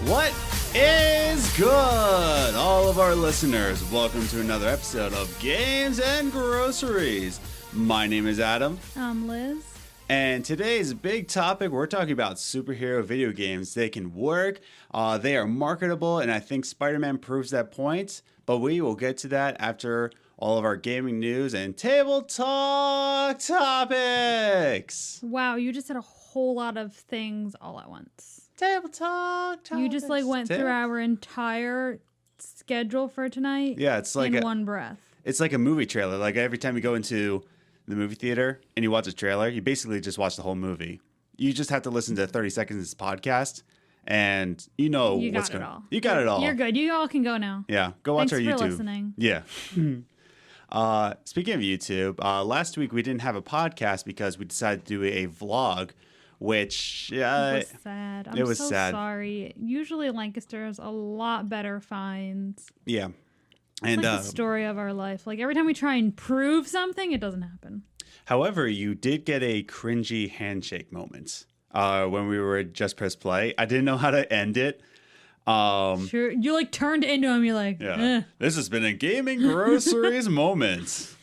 What is good, all of our listeners? Welcome to another episode of Games and Groceries. My name is Adam. I'm Liz. And today's big topic, we're talking about superhero video games. They can work, they are marketable, and I think Spider-Man proves that point. But we will get to that after all of our gaming news and table talk topics. Wow, you just said a whole lot of things all at once. Table talk topics. You just went through our entire schedule for tonight. Yeah, it's like in one breath. It's like a movie trailer. Like every time you go into the movie theater and you watch a trailer, you basically just watch the whole movie. You just have to listen to 30 seconds of this podcast, and you know what's going on. You got it all. You're good. You all can go now. Yeah, go watch our YouTube. Thanks for listening. Yeah. Speaking of YouTube, last week we didn't have a podcast because we decided to do a vlog, which it was sad. I'm so sad. Sorry. Usually Lancaster has a lot better finds. Yeah. It's like the story of our life. Like every time we try and prove something, it doesn't happen. However, you did get a cringy handshake moment when we were at Just Press Play. I didn't know how to end it. Sure, you like turned into him. You're like, yeah. This has been a gaming groceries moment.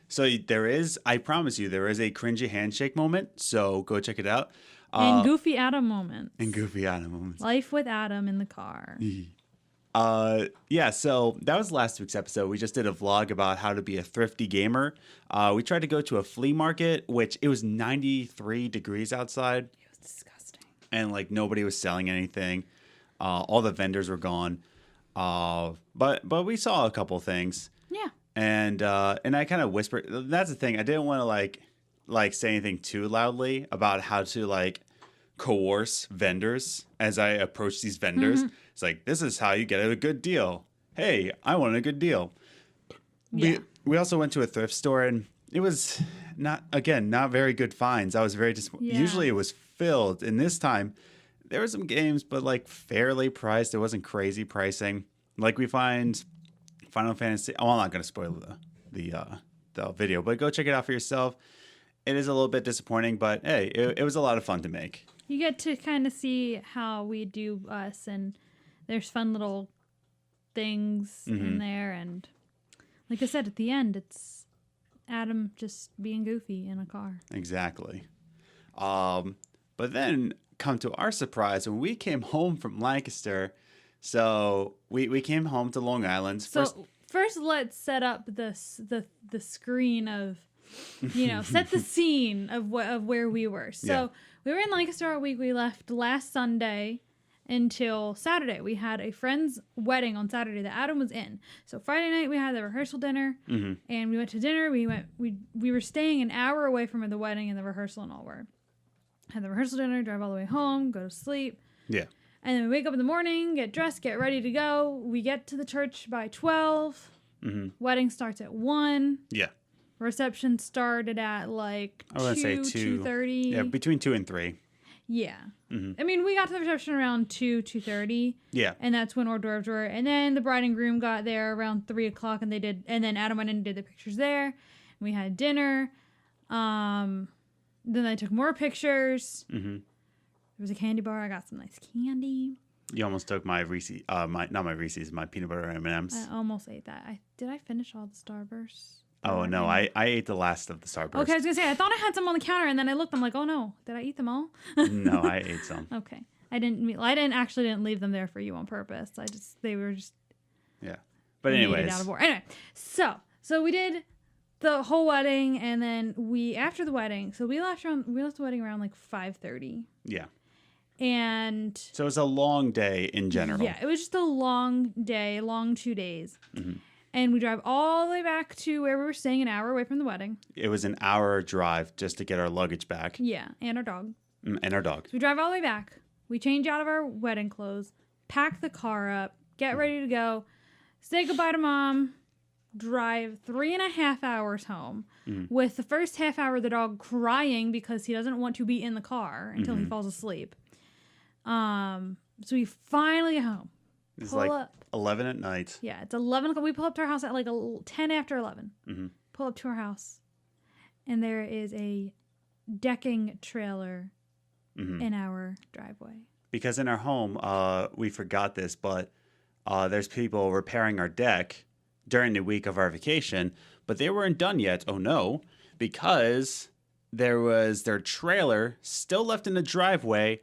So there is, I promise you, there is a cringy handshake moment. So go check it out. And Goofy Adam moments. Life with Adam in the car. Yeah, so that was last week's episode. We just did a vlog about how to be a thrifty gamer. We tried to go to a flea market, which it was 93 degrees outside. It was disgusting. And like nobody was selling anything. All the vendors were gone. But we saw a couple things. Yeah. And I kind of whispered. That's the thing. I didn't want to like say anything too loudly about how to like coerce vendors as I approach these vendors. Mm-hmm. It's like, this is how you get a good deal. Hey, I want a good deal. Yeah. We also went to a thrift store, and it was not very good finds. I was very disappointed. Yeah. Usually it was filled, and this time there were some games, but like fairly priced. It wasn't crazy pricing. Like we find Final Fantasy. Oh, I'm not going to spoil the video, but go check it out for yourself. It is a little bit disappointing, but hey, it was a lot of fun to make. You get to kind of see how we do us, and there's fun little things in there. And like I said, at the end, it's Adam just being goofy in a car. Exactly. But then come to our surprise when we came home from Lancaster. So we came home to Long Island. So first let's set up the screen of, set the scene of where we were. So we were in Lancaster all week. We left last Sunday until Saturday. We had a friend's wedding on Saturday that Adam was in. So Friday night we had the rehearsal dinner, and we went to dinner. We were staying an hour away from the wedding and the rehearsal and all were. Had the rehearsal dinner, drive all the way home, go to sleep. Yeah. And then we wake up in the morning, get dressed, get ready to go. We get to the church by 12. Wedding starts at 1. Yeah. Reception started at like 2:30. Yeah, between 2 and 3. Yeah. I mean, we got to the reception around 2:30. Yeah. And that's when hors d'oeuvres were. And then the bride and groom got there around 3 o'clock, and then Adam went in and did the pictures there. And we had dinner. Then I took more pictures. There was a candy bar. I got some nice candy. You almost took my Reese's, not my Reese's, my peanut butter M&Ms. I almost ate that. Did I finish all the Starbursts? Oh, no. I ate the last of the Starbursts. Okay, I was going to say, I thought I had some on the counter, and then I looked. I'm like, oh, no. Did I eat them all? No, I ate some. Okay. I didn't leave them there for you on purpose. They were just. Yeah. But anyways. Anyway, so we did the whole wedding, and then after the wedding, so we left the wedding around like 5:30. Yeah. And so it was a long day in general. Yeah, it was just a long day, long 2 days. And we drive all the way back to where we were staying, an hour away from the wedding. It was an hour drive just to get our luggage back. Yeah, and our dog. So we drive all the way back. We change out of our wedding clothes, pack the car up, get ready to go, say goodbye to Mom, drive 3.5 hours home with the first half hour the dog crying because he doesn't want to be in the car until he falls asleep. So we finally get home. It's like 11 at night. Yeah, it's 11 o'clock. We pull up to our house at like 10 after 11. Pull up to our house, and there is a decking trailer in our driveway. because in our home, we forgot this, but there's people repairing our deck during the week of our vacation, but they weren't done yet. Oh no, because there was their trailer still left in the driveway,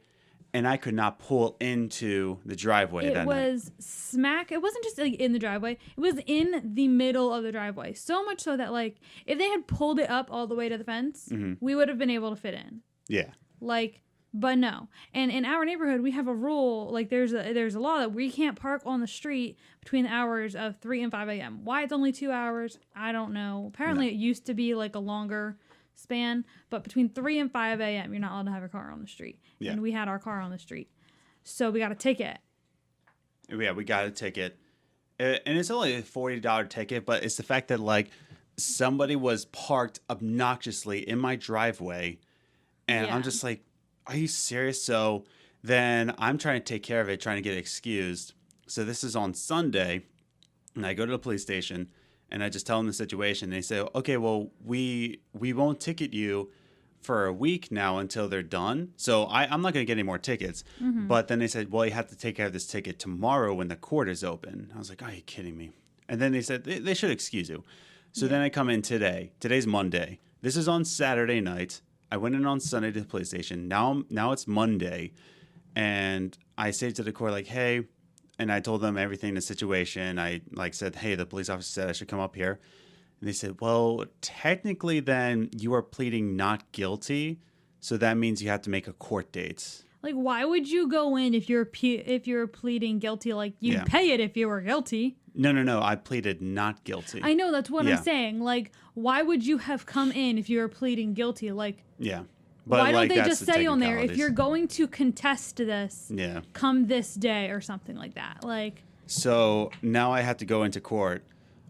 and I could not pull into the driveway that night. It was smack. It wasn't just like in the driveway. It was in the middle of the driveway. So much so that like if they had pulled it up all the way to the fence, we would have been able to fit in. Yeah. Like, but no. And in our neighborhood, we have a rule. Like there's a law that we can't park on the street between the hours of 3 and 5 a.m. Why it's only 2 hours, I don't know. Apparently, it used to be like a longer span, but between 3 and 5 a.m. you're not allowed to have your car on the street. Yeah. And we had our car on the street, so we got a ticket. Yeah, we got a ticket, and it's only a $40 ticket, but it's the fact that like somebody was parked obnoxiously in my driveway, and I'm just like, are you serious? So then I'm trying to take care of it, trying to get excused. So this is on Sunday, and I go to the police station. And I just tell them the situation. They say, okay, well, we won't ticket you for a week now until they're done. So I'm not going to get any more tickets. But then they said, well, you have to take care of this ticket tomorrow when the court is open. I was like, are you kidding me? And then they said, they should excuse you. So then I come in today. Today's Monday. This is on Saturday night. I went in on Sunday to the police station. Now it's Monday. And I say to the court, like, hey, and I told them everything, the situation. I like said, hey, the police officer said I should come up here. And they said, well, technically then you are pleading not guilty. So that means you have to make a court date. Like, why would you go in if you're pleading guilty? Like, you'd pay it if you were guilty. No. I pleaded not guilty. I know, that's what I'm saying. Like, why would you have come in if you were pleading guilty? Like, yeah. But why don't like, they just say on there, if you're going to contest this, come this day or something like that? Like, so now I have to go into court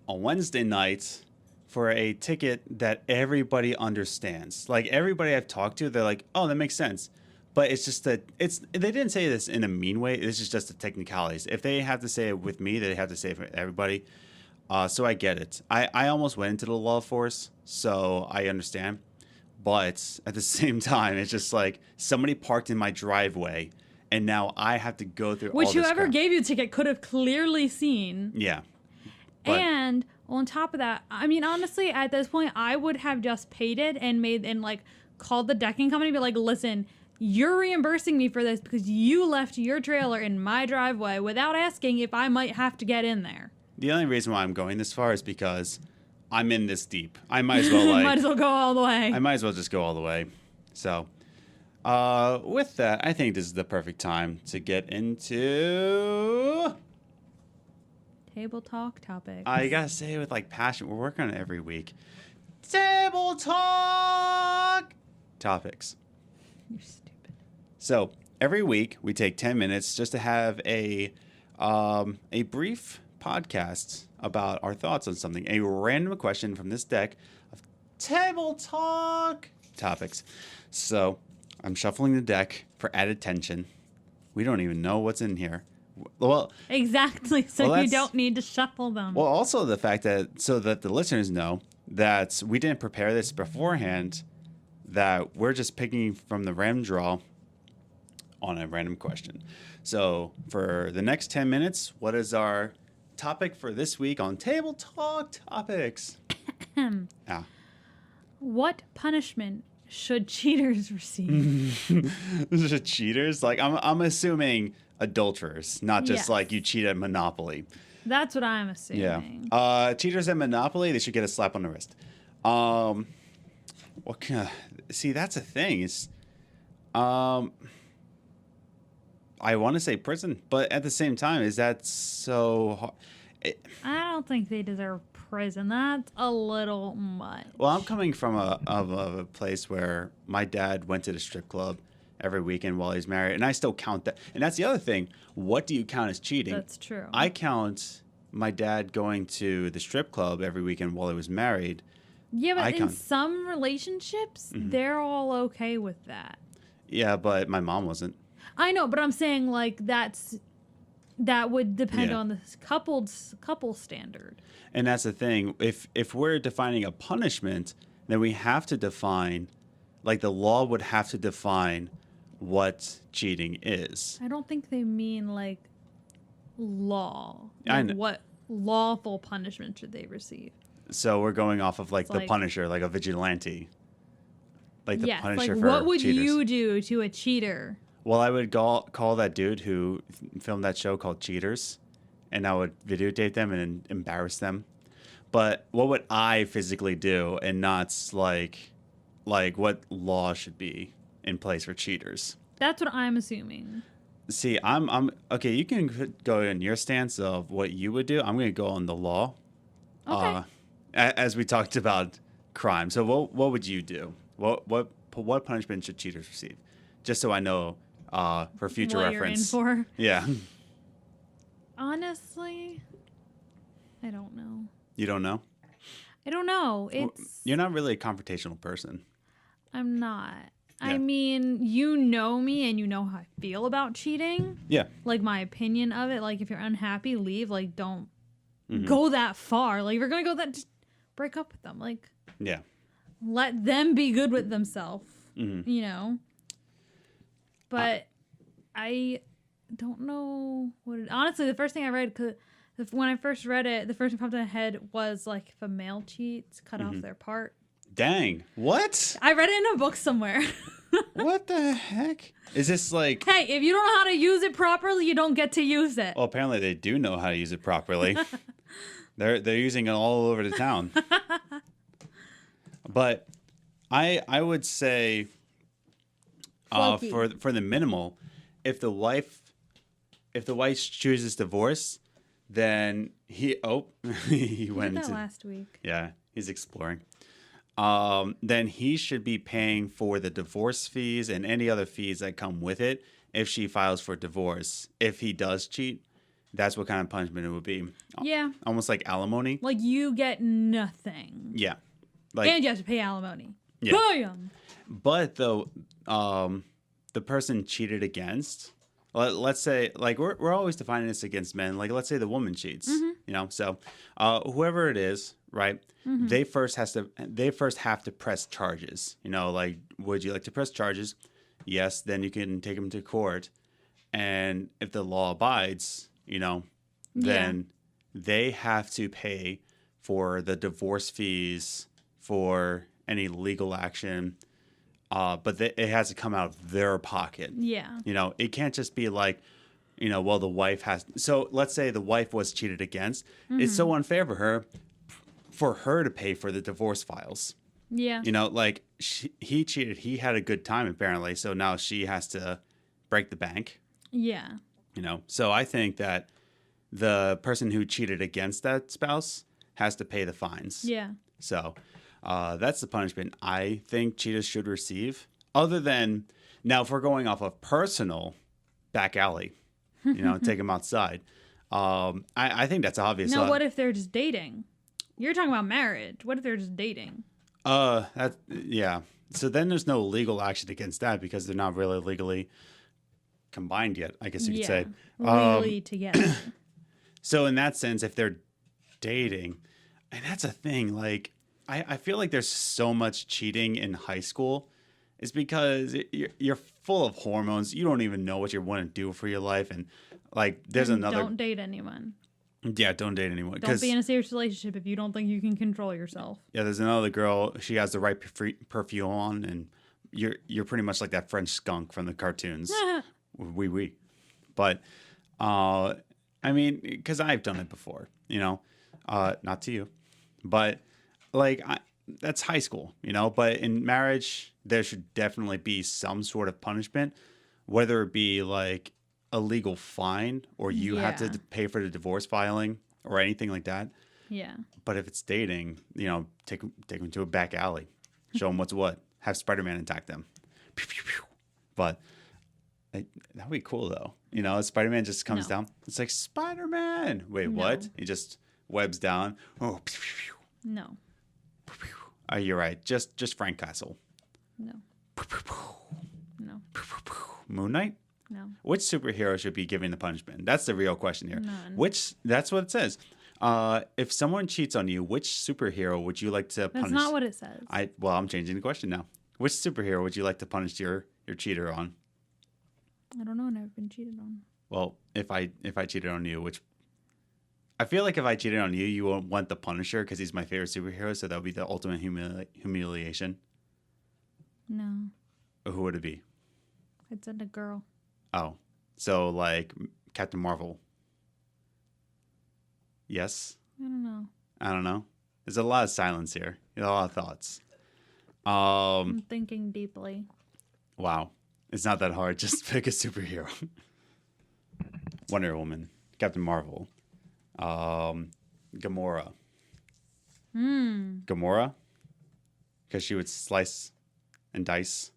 on Wednesday night for a ticket that everybody understands. Like everybody I've talked to, they're like, oh, that makes sense. But it's just that they didn't say this in a mean way. This is just the technicalities. If they have to say it with me, they have to say it for everybody. So I get it. I almost went into the law force, so I understand. But at the same time, it's just like somebody parked in my driveway, and now I have to go through which all this whoever crap. gave you the ticket could have clearly seen. Yeah. And on top of that, I mean, honestly, at this point, I would have just paid it and like called the decking company and be like, listen, you're reimbursing me for this because you left your trailer in my driveway without asking if I might have to get in there. The only reason why I'm going this far is because I'm in this deep. I might as well like might as well go all the way. I might as well just go all the way. So, with that, I think this is the perfect time to get into Table talk topics. I gotta say it with like passion. We're working on it every week. Table talk topics. You're stupid. So every week we take 10 minutes just to have a brief podcast about our thoughts on something. A random question from this deck of table talk topics. So I'm shuffling the deck for added tension. We don't even know what's in here. Well, exactly. So you don't need to shuffle them. Well, also the fact that so that the listeners know that we didn't prepare this beforehand, that we're just picking from the random draw on a random question. So for the next 10 minutes, what is our topic for this week on Table Talk Topics? What punishment should cheaters receive? Cheaters? Like I'm assuming adulterers, not just like you cheat at Monopoly. That's what I'm assuming. Yeah. Cheaters at Monopoly, they should get a slap on the wrist. What kind of, see, that's a thing. It's I want to say prison, but at the same time, is that so hard? I don't think they deserve prison. That's a little much. Well, I'm coming from a place where my dad went to the strip club every weekend while he's married, and I still count that. And that's the other thing. What do you count as cheating? That's true. I count my dad going to the strip club every weekend while he was married. Yeah, but in some relationships, they're all okay with that. Yeah, but my mom wasn't. I know, but I'm saying like that would depend on the couple standard. And that's the thing. If we're defining a punishment, then we have to define, like the law would have to define what cheating is. I don't think they mean like law. I Like know. what lawful punishment should they receive? So we're going off of like It's the like- Punisher, like a vigilante. Like the Yes, Punisher like for what would cheaters. you do to a cheater? Well, I would call that dude who filmed that show called Cheaters, and I would videotape them and embarrass them. But what would I physically do, and not like what law should be in place for cheaters? That's what I'm assuming. See, I'm okay. You can go in your stance of what you would do. I'm going to go on the law. Okay. As we talked about crime. So what would you do? What punishment should cheaters receive? Just so I know for future what reference. you're in for. Yeah. Honestly, I don't know. You don't know? I don't know. It's You're not really a confrontational person. I'm not. Yeah. I mean, you know me and you know how I feel about cheating. Yeah. Like my opinion of it. Like if you're unhappy, leave. Like don't Mm-hmm. go that far. Like if you're gonna go that, just break up with them. Like Yeah. let them be good with themselves. Mm-hmm. You know. But I don't know what. Honestly, the first thing I read, when I first read it, the first thing popped in my head was like if a male cheats, cut Mm-hmm. off their part. Dang. What? I read it in a book somewhere. What the heck? Is this like... Hey, if you don't know how to use it properly, you don't get to use it. Well, apparently they do know how to use it properly. They're using it all over the town. But I would say Flunky. for the minimal, if the wife chooses divorce, then he he We went did that into last week. yeah, he's exploring. Then he should be paying for the divorce fees and any other fees that come with it if she files for divorce. If he does cheat, that's what kind of punishment it would be. Yeah. Almost like alimony. Like you get nothing. Yeah. Like, And you have to pay alimony. Yeah. Bam! but though, the person cheated against, let's say, like we're always defining this against men. Like let's say the woman cheats, you know. So, whoever it is, right? They first have to press charges. You know, like would you like to press charges? Yes. Then you can take them to court, and if the law abides, you know, then they have to pay for the divorce fees, for any legal action, but it has to come out of their pocket. Yeah. You know, it can't just be like, you know, well, the wife has. So let's say the wife was cheated against. It's so unfair for her to pay for the divorce files. Yeah. You know, like he cheated. He had a good time apparently. So now she has to break the bank. Yeah. You know, so I think that the person who cheated against that spouse has to pay the fines. Yeah. So that's the punishment I think cheaters should receive. Other than, now if we're going off of personal, back alley, you know, take them outside. I think that's obvious. Now, what if they're just dating? You're talking about marriage. What if they're just dating? Yeah. So then there's no legal action against that because they're not really legally combined yet, I guess you could say. Legally together. So in that sense, if they're dating, and that's a thing, like I feel like there's so much cheating in high school. It's because you're full of hormones. You don't even know what you want to do for your life, and like there's another. Don't date anyone. Yeah, don't date anyone. Don't be in a serious relationship if you don't think you can control yourself. Yeah, there's another girl. She has the right perfume on, and you're pretty much like that French skunk from the cartoons. Oui. But I mean, because I've done it before, you know, not to you, but like that's high school, you know. But in marriage, there should definitely be some sort of punishment, whether it be like a legal fine or you have to pay for the divorce filing or anything like that. Yeah. But if it's dating, you know, take them to a back alley, show them what's what, have Spiderman attack them. Pew, pew, pew. But that would be cool though. You know, Spider-Man just comes down. It's like Spider-Man. Wait, what? He just webs down. Oh, pew, pew, pew. No. Oh, you're right. Just Frank Castle. No. No. Moon Knight? No. Which superhero should be giving the punishment? That's the real question here. None. That's what it says. If someone cheats on you, which superhero would you like to punish? That's not what it says. I'm changing the question now. Which superhero would you like to punish your cheater on? I don't know. I've never been cheated on. Well, if I cheated on you, which I feel like if I cheated on you, you won't want the Punisher because he's my favorite superhero, so that would be the ultimate humiliation. No. Or who would it be? I'd send a girl. Oh, so like Captain Marvel. Yes? I don't know. I don't know. There's a lot of silence here. A lot of thoughts. I'm thinking deeply. Wow. It's not that hard. Just pick a superhero. Wonder Woman. Captain Marvel. Gamora. Gamora? Because she would slice and dice.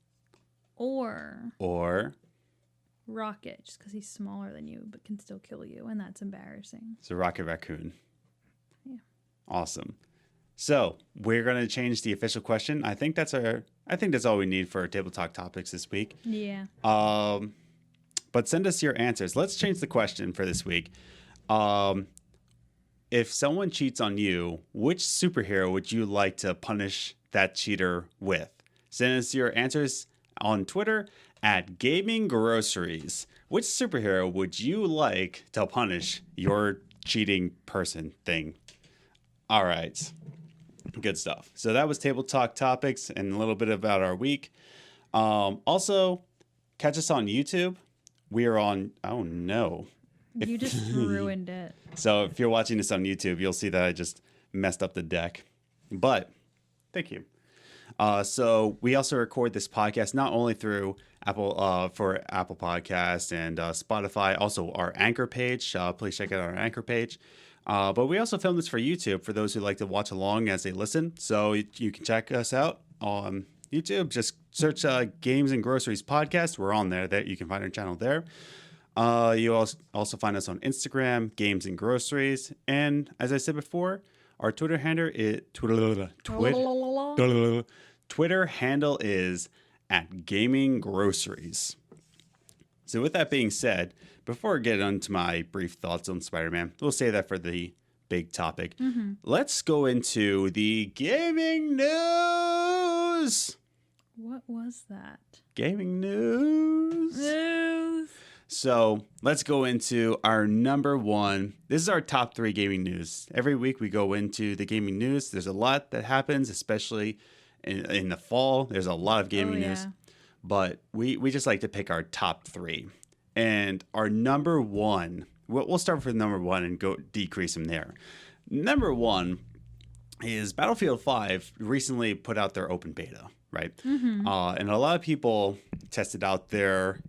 Or Rocket, just because he's smaller than you, but can still kill you, and that's embarrassing. So Rocket Raccoon. Yeah. Awesome. So we're gonna change the official question. I think that's all we need for our table talk topics this week. Yeah. But send us your answers. Let's change the question for this week. If someone cheats on you, which superhero would you like to punish that cheater with? Send us your answers on Twitter at Gaming Groceries. Which superhero would you like to punish your cheating person thing? All right. Good stuff. So that was Table Talk Topics and a little bit about our week. Also, catch us on YouTube. We are on... Oh, no. You just ruined it. So if you're watching this on YouTube, you'll see that I just messed up the deck. But thank you. So we also record this podcast not only through Apple for Apple Podcasts and Spotify, also our Anchor page. Please check out our Anchor page. But we also film this for YouTube for those who like to watch along as they listen. So you can check us out on YouTube. Just search Games and Groceries Podcast. We're on there. That you can find our channel there. You also find us on Instagram, Games and Groceries. And as I said before, our Twitter handle is Twitter handle is at Gaming Groceries. So with that being said, before I get into my brief thoughts on Spider-Man, we'll save that for the big topic. Let's go into the gaming news. What was that? Gaming news. So let's go into our number one. This is our top 3 gaming news. Every week we go into the gaming news. There's a lot that happens, especially in the fall. There's a lot of gaming news. But we just like to pick our top 3. And our number one, we'll start with number 1 and go decrease from there. Number 1 is Battlefield 5 recently put out their open beta, right? And a lot of people tested out their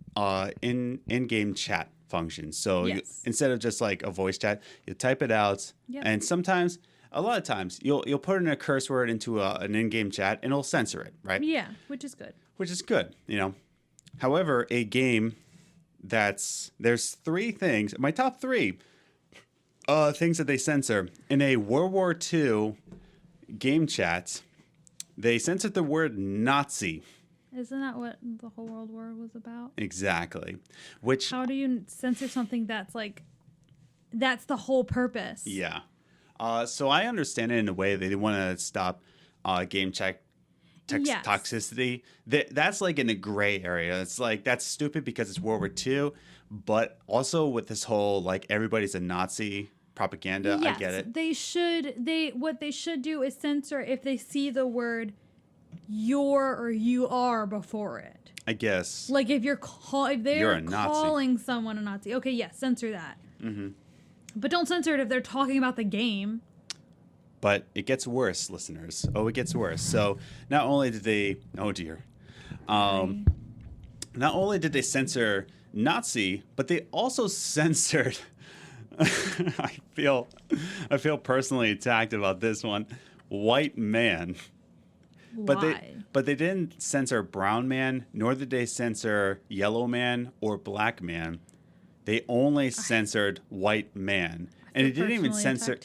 in-game chat function. So instead of just like a voice chat, you type it out. And sometimes, a lot of times, you'll put in a curse word into an in-game chat and it'll censor it, right? Yeah, which is good. Which is good, you know. However, a game there's 3 things, my top 3 things that they censor. In a World War II game chat, they censored the word Nazi. Isn't that what the whole World War was about? Exactly. How do you censor something that's the whole purpose? Yeah. So I understand it in a way they want to stop game chat toxicity. That's like in a gray area. It's like that's stupid because it's World War II, but also with this whole like everybody's a Nazi propaganda. Yes, I get it. What they should do is censor if they see the word "your" or "you are" before it. I guess. Like if they're calling someone a Nazi. Okay, yes, censor that. But don't censor it if they're talking about the game. But it gets worse, listeners. Oh, it gets worse. So not only did they, not only did they censor Nazi, but they also censored. I feel personally attacked about this one. White man. Why? But they didn't censor brown man, nor did they censor yellow man or black man. They only censored white man, and it didn't even censor.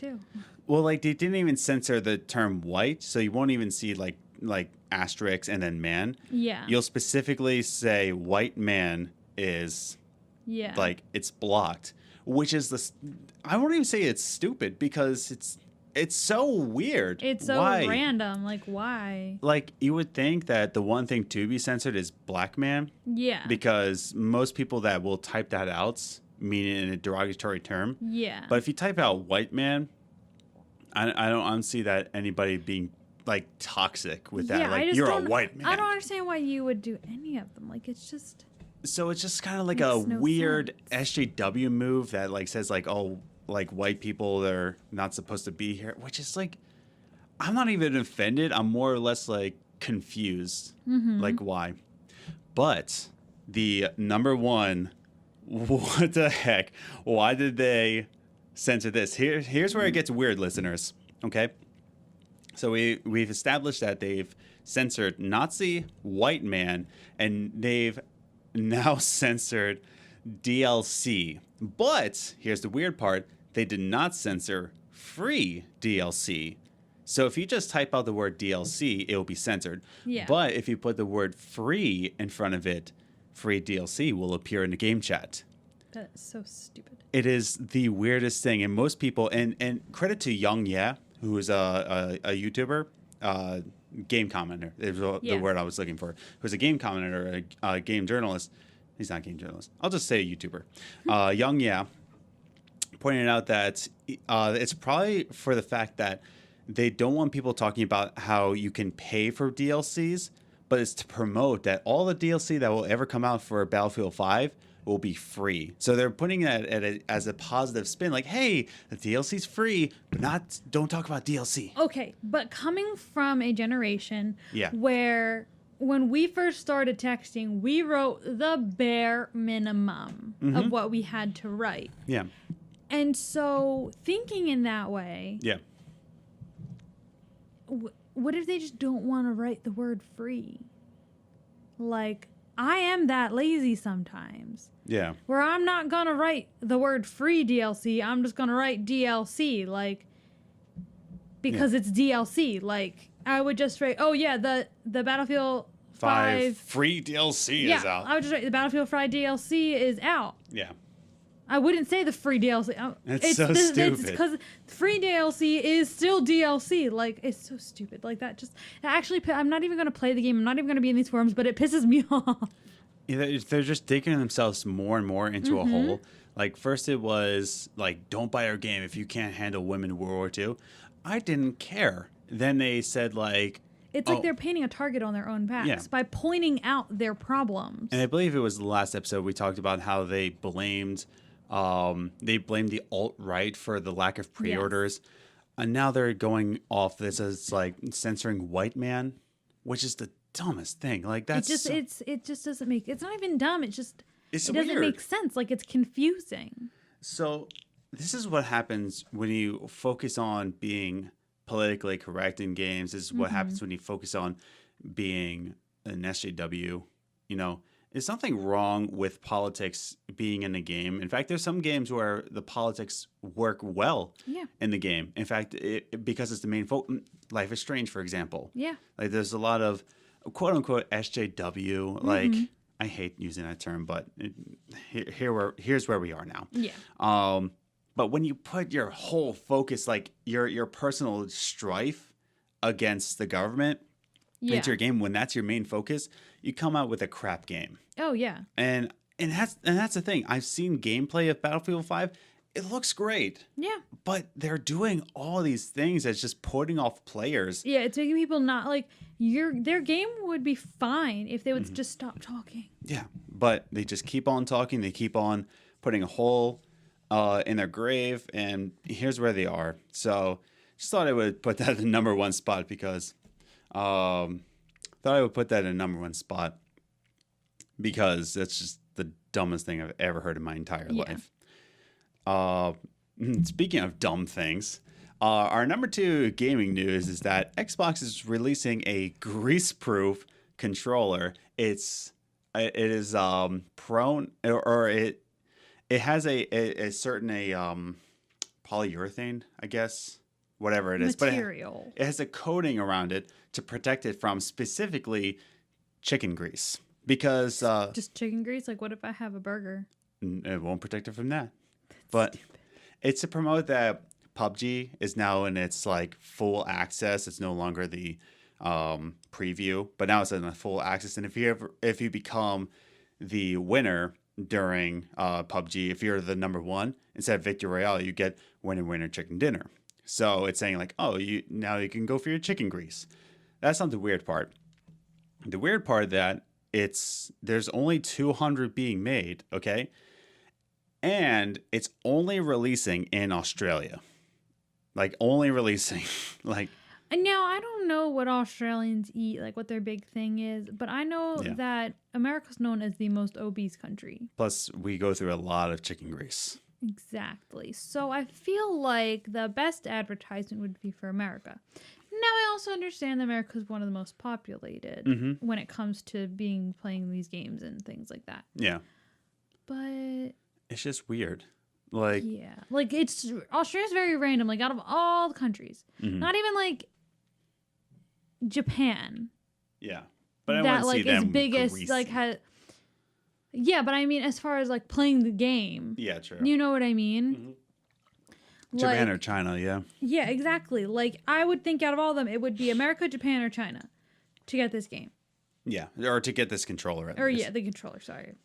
Well, like they didn't even censor the term white, so you won't even see like asterisks and then man. Yeah. You'll specifically say white man is. Like it's blocked, which is I won't even say it's stupid because It's so weird. It's so Why? random. Like, why? Like, you would think that the one thing to be censored is black man. Yeah. Because most people that will type that out mean it in a derogatory term. Yeah. But if you type out white man, I don't see that anybody being like toxic with that. Yeah, Like, you're a white man. I don't understand why you would do any of them. Like, it's just. So it's just kind of like Makes a no weird sense. SJW move that like says like, oh, like white people, they're not supposed to be here, which is like, I'm not even offended. I'm more or less like confused. Like, why? But the number one, what the heck? Why did they censor this? Here's where it gets weird, listeners. Okay. So we've established that they've censored Nazi white man, and they've now censored DLC. But here's the weird part. They did not censor free DLC. So if you just type out the word DLC, it will be censored. Yeah. But if you put the word free in front of it, free DLC will appear in the game chat. That is so stupid. It is the weirdest thing. And most people, and credit to Young Yeah, who is a YouTuber, game commenter. Is the word I was looking for. Who's a game commenter, a game journalist. He's not a game journalist. I'll just say a YouTuber. Young Yeah pointed out that it's probably for the fact that they don't want people talking about how you can pay for DLCs, but it's to promote that all the DLC that will ever come out for Battlefield 5 will be free. So they're putting that as a positive spin, like, hey, the DLC's free, but don't talk about DLC. Okay, but coming from a generation Yeah. where when we first started texting, we wrote the bare minimum of what we had to write. Yeah. And so thinking in that way, Yeah. what if they just don't want to write the word free? Like, I am that lazy sometimes. Yeah. Where I'm not going to write the word free DLC. I'm just going to write DLC. Like, because it's DLC. Like, I would just write, oh, yeah, the Battlefield 5 free DLC is out. I would just write the Battlefield 5 DLC is out. Yeah. I wouldn't say the free DLC. It's so stupid. Because free DLC is still DLC. Like, it's so stupid. Like, that actually, I'm not even going to play the game. I'm not even going to be in these forums, but it pisses me off. Yeah, they're just digging themselves more and more into a hole. Like, first it was, like, don't buy our game if you can't handle women in World War II. I didn't care. Then they said, like... It's like they're painting a target on their own backs by pointing out their problems. And I believe it was the last episode we talked about how they blamed the alt-right for the lack of pre-orders. Yes. And now they're going off this as, like, censoring white man, which is the dumbest thing. Like, that's it just doesn't make... It's not even dumb. It doesn't weird. make sense. Like, it's confusing. So this is what happens when you focus on being politically correct in games. This is what happens when you focus on being an SJW. You know, there's nothing wrong with politics being in the game. In fact, there's some games where the politics work well in the game. In fact, because it's the main Life is Strange, for example. Yeah. Like, there's a lot of quote unquote SJW. Like, I hate using that term, but here's where we are now. Yeah. But when you put your whole focus, like your personal strife against the government into your game, when that's your main focus, you come out with a crap game. Oh yeah. And that's the thing. I've seen gameplay of Battlefield 5. It looks great. Yeah. But they're doing all these things that's just putting off players. Yeah, it's making people not like their game would be fine if they would just stop talking. Yeah. But they just keep on talking. They keep on putting a hole in their grave, and here's where they are. So just thought I would put that in the number one spot because that's just the dumbest thing I've ever heard in my entire life. Speaking of dumb things, our number two gaming news is that Xbox is releasing a Greaseproof controller. It is prone, or it has a certain polyurethane, I guess, whatever it is. Material. But it has a coating around it to protect it from specifically chicken grease. Because just chicken grease? Like, what if I have a burger? It won't protect it from that. But stupid. It's to promote that PUBG is now in its like full access. It's no longer the preview, but now it's in the full access. And if you become the winner during PUBG, if you're the number one, instead of Victory Royale, you get winner chicken dinner. So it's saying like, oh, now you can go for your chicken grease. That's not the weird part. The weird part that there's only 200 being made, okay? And it's only releasing in Australia. Like only releasing like. And now I don't know what Australians eat, like what their big thing is, but I know that America's known as the most obese country. Plus, we go through a lot of chicken grease. Exactly. So I feel like the best advertisement would be for America. Now I also understand that America is one of the most populated when it comes to playing these games and things like that. Yeah. But it's just weird. Like Australia's very random. Like out of all the countries, not even like Japan. Yeah, but I that want to see like them as big as greasy. like Yeah, but I mean, as far as like playing the game. Yeah, true. You know what I mean? Japan or China, yeah. Yeah, exactly. Like I would think out of all of them, it would be America, Japan, or China to get this game. Yeah, or to get this controller. The controller. Sorry.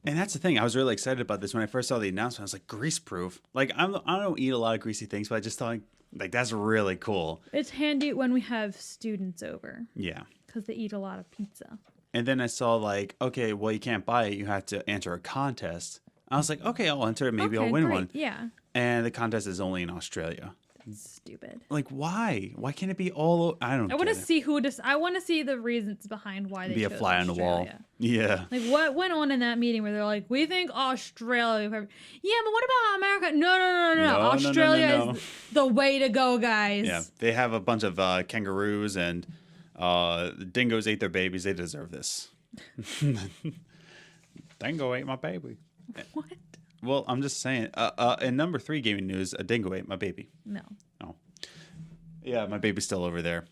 And that's the thing. I was really excited about this when I first saw the announcement. I was like, Greaseproof. Like I don't eat a lot of greasy things, but I just thought like that's really cool. It's handy when we have students over. Yeah. Because they eat a lot of pizza. And then I saw like, okay, well you can't buy it. You have to enter a contest. I was like, okay, I'll enter it. Maybe I'll win one. Yeah. And the contest is only in Australia. Stupid. Like why? Why can't it be all? I don't. I want to see I want to see the reasons behind why they be a chose fly Australia. on the wall. Yeah. Like what went on in that meeting where they're like, we think Australia. Yeah, but what about America? No. Australia is the way to go, guys. Yeah, they have a bunch of kangaroos and dingoes ate their babies. They deserve this. Dingo ate my baby. What? Well, I'm just saying. In number 3 gaming news, a dingo ate my baby. No. Oh. Yeah, my baby's still over there.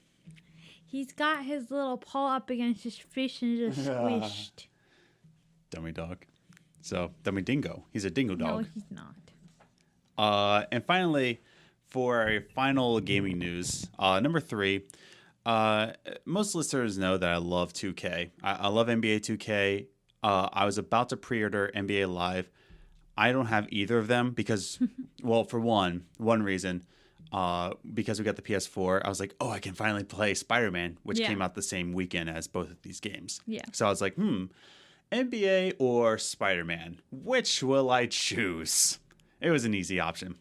He's got his little paw up against his fish and just squished. Dummy dog. So, dummy dingo. He's a dingo dog. No, he's not. And finally, for a final gaming news, number 3. Most listeners know that I love 2K. I love NBA 2K. I was about to pre-order NBA Live. I don't have either of them because, well, for one reason, because we got the PS4, I was like, oh, I can finally play Spiderman, which came out the same weekend as both of these games. Yeah. So I was like, NBA or Spider-Man? Which will I choose? It was an easy option.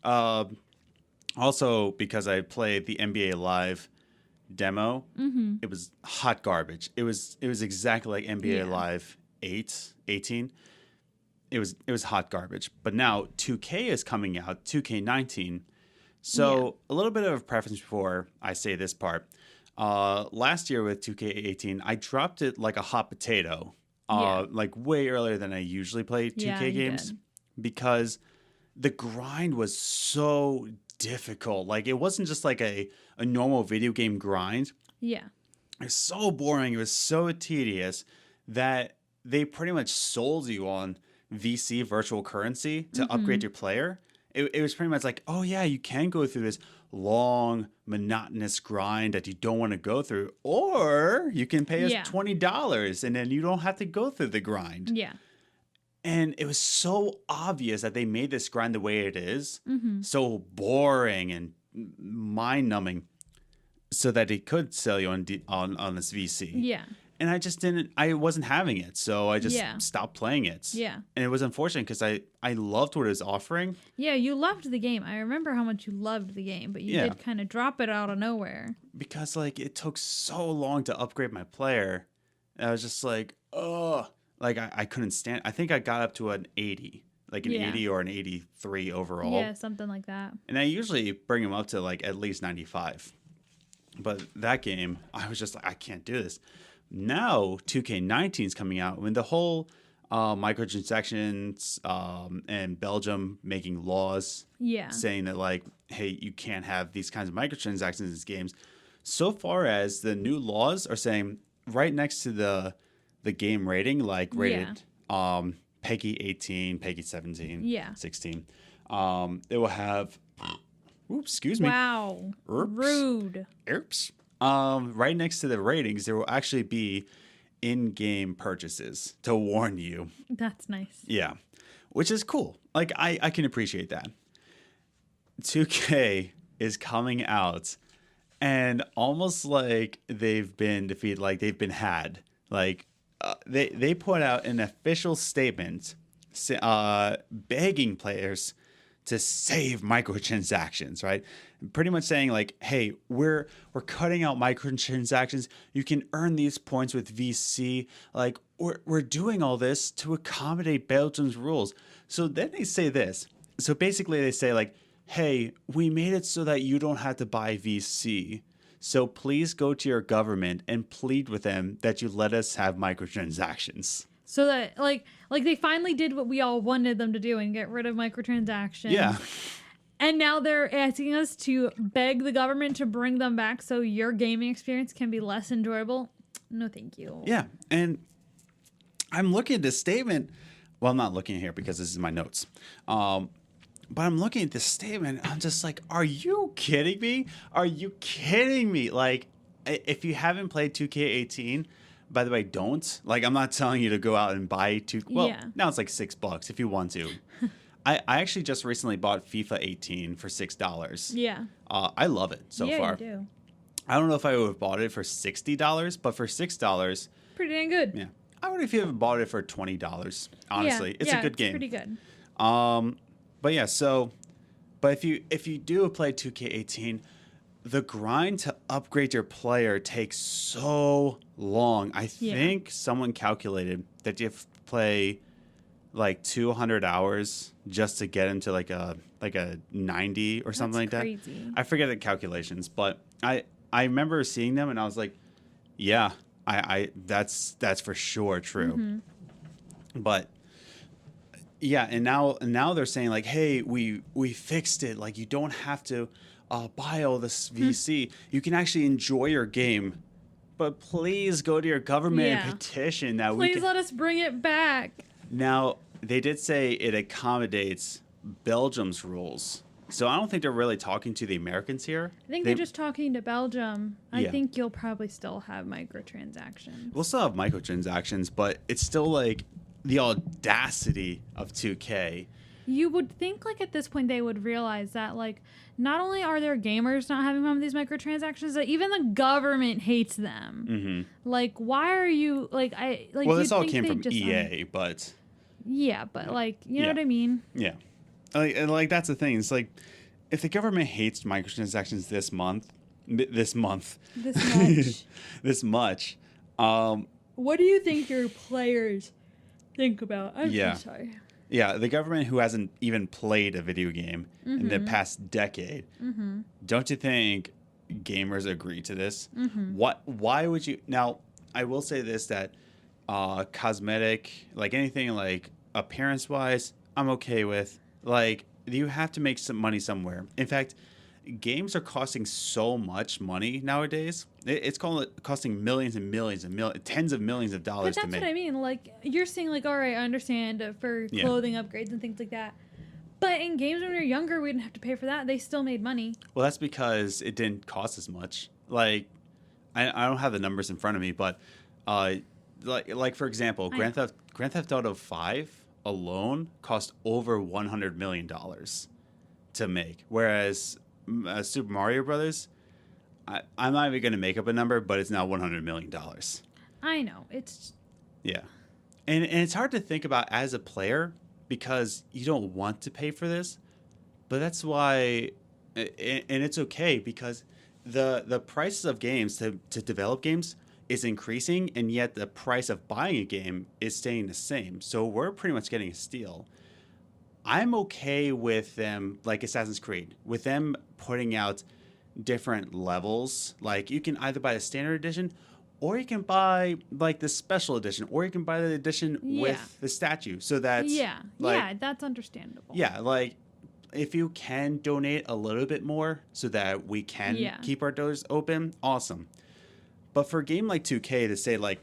Also, because I played the NBA Live demo, it was hot garbage. It was exactly like NBA Live 18. It was hot garbage. But now 2K is coming out, 2K19. So a little bit of a preference before I say this part. Last year with 2K18, I dropped it like a hot potato, like way earlier than I usually play 2K games because the grind was so difficult. Like it wasn't just like a normal video game grind. Yeah. It was so boring. It was so tedious that they pretty much sold you on VC, virtual currency, to upgrade your player. It was pretty much like, oh yeah, you can go through this long, monotonous grind that you don't want to go through, or you can pay us $20 and then you don't have to go through the grind. Yeah. And it was so obvious that they made this grind the way it is, so boring and mind-numbing, so that they could sell you on this VC. Yeah. And I wasn't having it, so I just stopped playing it. Yeah. And it was unfortunate because I loved what it was offering. Yeah, you loved the game. I remember how much you loved the game, but you did kind of drop it out of nowhere. Because, like, it took so long to upgrade my player. And I was just like, ugh. Like, I couldn't stand. I think I got up to an 80. Like an 80 or an 83 overall. Yeah, something like that. And I usually bring them up to, like, at least 95. But that game, I was just like, I can't do this. Now 2K19 is coming out when the whole microtransactions and Belgium making laws saying that, like, hey, you can't have these kinds of microtransactions in these games. So far as the new laws are saying right next to the game rating, like rated PEGI 18, PEGI 17, 16, it will have Oops, excuse me. Wow. Oops. Rude. Oops. Right next to the ratings, there will actually be in-game purchases to warn you. That's nice. Yeah, which is cool. Like, I can appreciate that. 2K is coming out, and almost like they've been defeated, like they've been had. Like, they put out an official statement begging players to save microtransactions, right? Pretty much saying like, hey, we're cutting out microtransactions. You can earn these points with VC. Like, we're doing all this to accommodate Belgium's rules. So then they say this. So basically they say like, hey, we made it so that you don't have to buy VC. So please go to your government and plead with them that you let us have microtransactions. So that like they finally did what we all wanted them to do and get rid of microtransactions. Yeah. And now they're asking us to beg the government to bring them back so your gaming experience can be less enjoyable. No, thank you. Yeah. And I'm looking at this statement. Well, I'm not looking here because this is my notes. But I'm looking at this statement. I'm just like, are you kidding me? Are you kidding me? Like, if you haven't played 2K18, by the way, don't. Like, I'm not telling you to go out and buy Well, now it's like $6 if you want to. I actually just recently bought FIFA 18 for $6. Yeah. I love it so far. Yeah, you do. I don't know if I would have bought it for $60, but for $6, pretty dang good. yeah, I would have even bought it for $20. Honestly, it's a good game. Pretty good. But yeah, but if you do play 2K18, the grind to upgrade your player takes so long. I think someone calculated that you have to play like 200 hours just to get into like a 90 or something like crazy. That. I forget the calculations, but I remember seeing them and I was like, yeah, I that's for sure true. Mm-hmm. But yeah, and now they're saying like, hey, we fixed it. Like, you don't have to buy all this VC. You can actually enjoy your game, but please go to your government and petition that we can. Please let us bring it back. Now, they did say it accommodates Belgium's rules. So I don't think they're really talking to the Americans here. I think they're just talking to Belgium. I think you'll probably still have microtransactions. We'll still have microtransactions, but it's still like the audacity of 2K. You would think like at this point they would realize that like not only are there gamers not having fun with these microtransactions, that even the government hates them. Mm-hmm. Like, why are you like Well, this all came from EA, but yeah, but like you know what I mean? Yeah, like that's the thing. It's like if the government hates microtransactions this much, what do you think your players think about? I'm sorry. Yeah, the government who hasn't even played a video game in the past decade. Mm-hmm. Don't you think gamers agree to this? Mm-hmm. Why would you? Now, I will say this, that cosmetic, like anything like appearance-wise, I'm okay with. Like, you have to make some money somewhere. In fact, games are costing so much money nowadays. It's costing millions and millions and tens of millions of dollars to make. But that's what I mean. Like, you're saying, like, all right, I understand for clothing upgrades and things like that. But in games when we were younger, we didn't have to pay for that. They still made money. Well, that's because it didn't cost as much. Like, I don't have the numbers in front of me, but like for example, Grand Theft Auto 5 alone cost over $100 million to make, whereas Super Mario Brothers, I'm not even going to make up a number, but it's now $100 million. I know. It's... Yeah. And it's hard to think about as a player because you don't want to pay for this, but that's why, and it's okay because the prices of games to develop games is increasing, and yet the price of buying a game is staying the same. So we're pretty much getting a steal. I'm okay with them, like Assassin's Creed, with them putting out different levels. Like, you can either buy the standard edition, or you can buy like the special edition, or you can buy the edition with the statue. So that's that's understandable. Yeah, like if you can donate a little bit more so that we can keep our doors open, awesome. But for a game like 2K to say like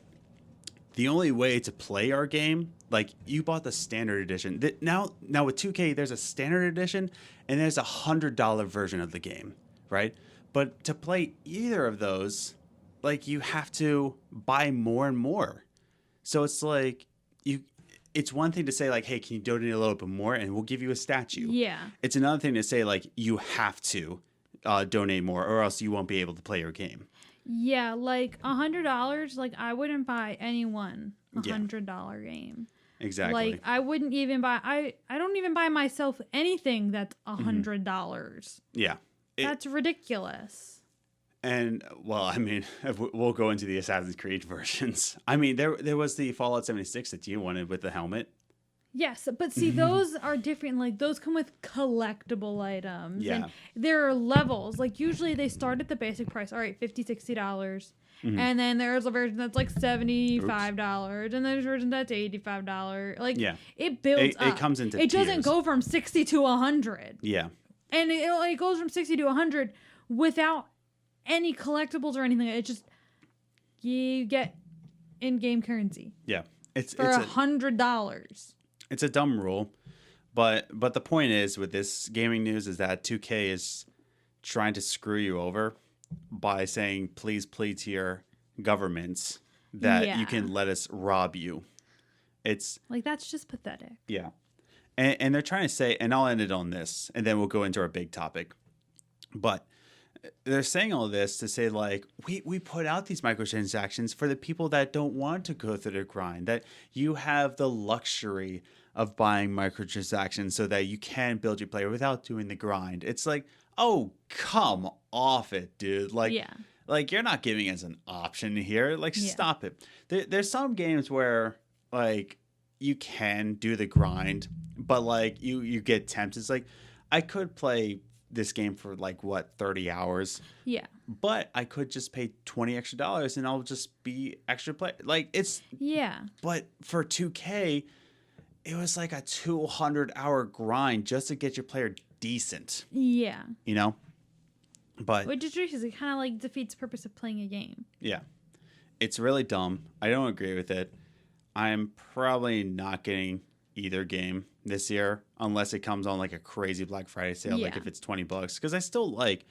the only way to play our game, like you bought the standard edition. Now with 2K, there's a standard edition and there's $100 version of the game, right? But to play either of those, like you have to buy more and more. So it's like it's one thing to say like, hey, can you donate a little bit more and we'll give you a statue. Yeah. It's another thing to say like you have to donate more or else you won't be able to play your game. Yeah, like $100. Like I wouldn't buy anyone $100 game. Exactly. Like I wouldn't even buy. I don't even buy myself anything that's $100. Yeah. That's ridiculous. And, well, I mean, we'll go into the Assassin's Creed versions. I mean, there was the Fallout 76 that you wanted with the helmet. Yes, but see, those are different. Like, those come with collectible items. Yeah. And there are levels. Like, usually they start at the basic price. All right, $50, $60. And then there's a version that's like $75. And there's a version that's $85. Like, it builds up. It comes into It tiers. doesn't go from 60 to 100. Yeah. And it goes from 60 to 100 without any collectibles or anything. It just, you get in-game currency. Yeah. It's $100. It's a dumb rule. But the point is with this gaming news is that 2K is trying to screw you over by saying, please plead to your governments that you can let us rob you. It's like, that's just pathetic. Yeah. And they're trying to say, and I'll end it on this, and then we'll go into our big topic. But they're saying all this to say, like, we put out these microtransactions for the people that don't want to go through the grind, that you have the luxury of buying microtransactions so that you can build your player without doing the grind. It's like, oh, come off it, dude. Like, like you're not giving us an option here. Like, stop it. There's some games where, like, you can do the grind, but, like, you get tempted. It's like, I could play this game for like what 30 hours, but I could just pay $20 extra and I'll just be extra play. Like it's but for 2K it was like a 200-hour grind just to get your player decent, you know. But which is true because it kind of like defeats the purpose of playing a game. It's really dumb. I don't agree with it. I'm probably not getting either game this year unless it comes on like a crazy Black Friday sale, like if it's $20, because I still like,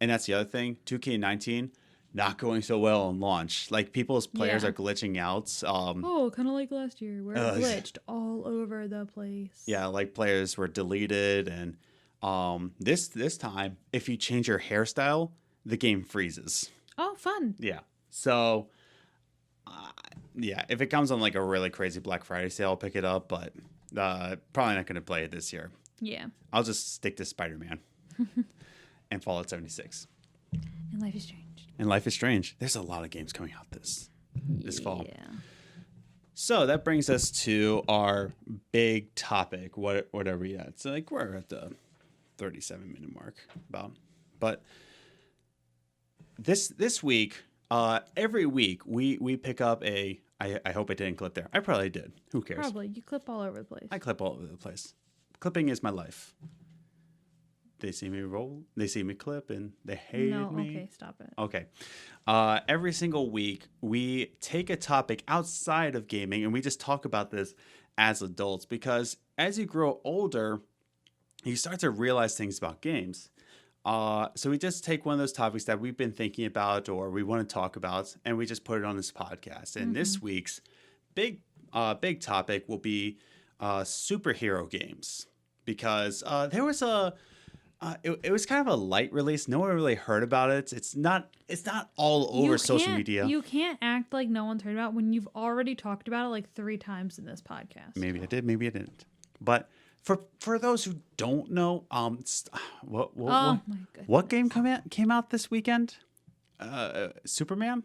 and that's the other thing, 2K19 not going so well on launch. Like people's players are glitching out. Kind of like last year where it glitched all over the place. Like players were deleted, and this time if you change your hairstyle, the game freezes. Oh, fun. So if it comes on like a really crazy Black Friday sale, I'll pick it up, but probably not going to play it this year. I'll just stick to Spider-Man and Fallout 76. And Life is Strange. There's a lot of games coming out this fall. So that brings us to our big topic. What are we at? So like we're at the 37-minute mark about. But this week, every week we pick up a. I hope I didn't clip there. I probably did. Who cares? Probably. You clip all over the place. I clip all over the place. Clipping is my life. They see me roll, they see me clip, and they hate me. Okay, stop it. Okay. Every single week, we take a topic outside of gaming, and we just talk about this as adults, because as you grow older, you start to realize things about games. So we just take one of those topics that we've been thinking about or we want to talk about, and we just put it on this podcast. And this week's big topic will be superhero games, because there was it was kind of a light release. No one really heard about it. It's not all over social media. You can't act like no one's heard about it when you've already talked about it like 3 times in this podcast. Maybe I did, maybe I didn't. But for those who don't know, what game came out this weekend? Superman?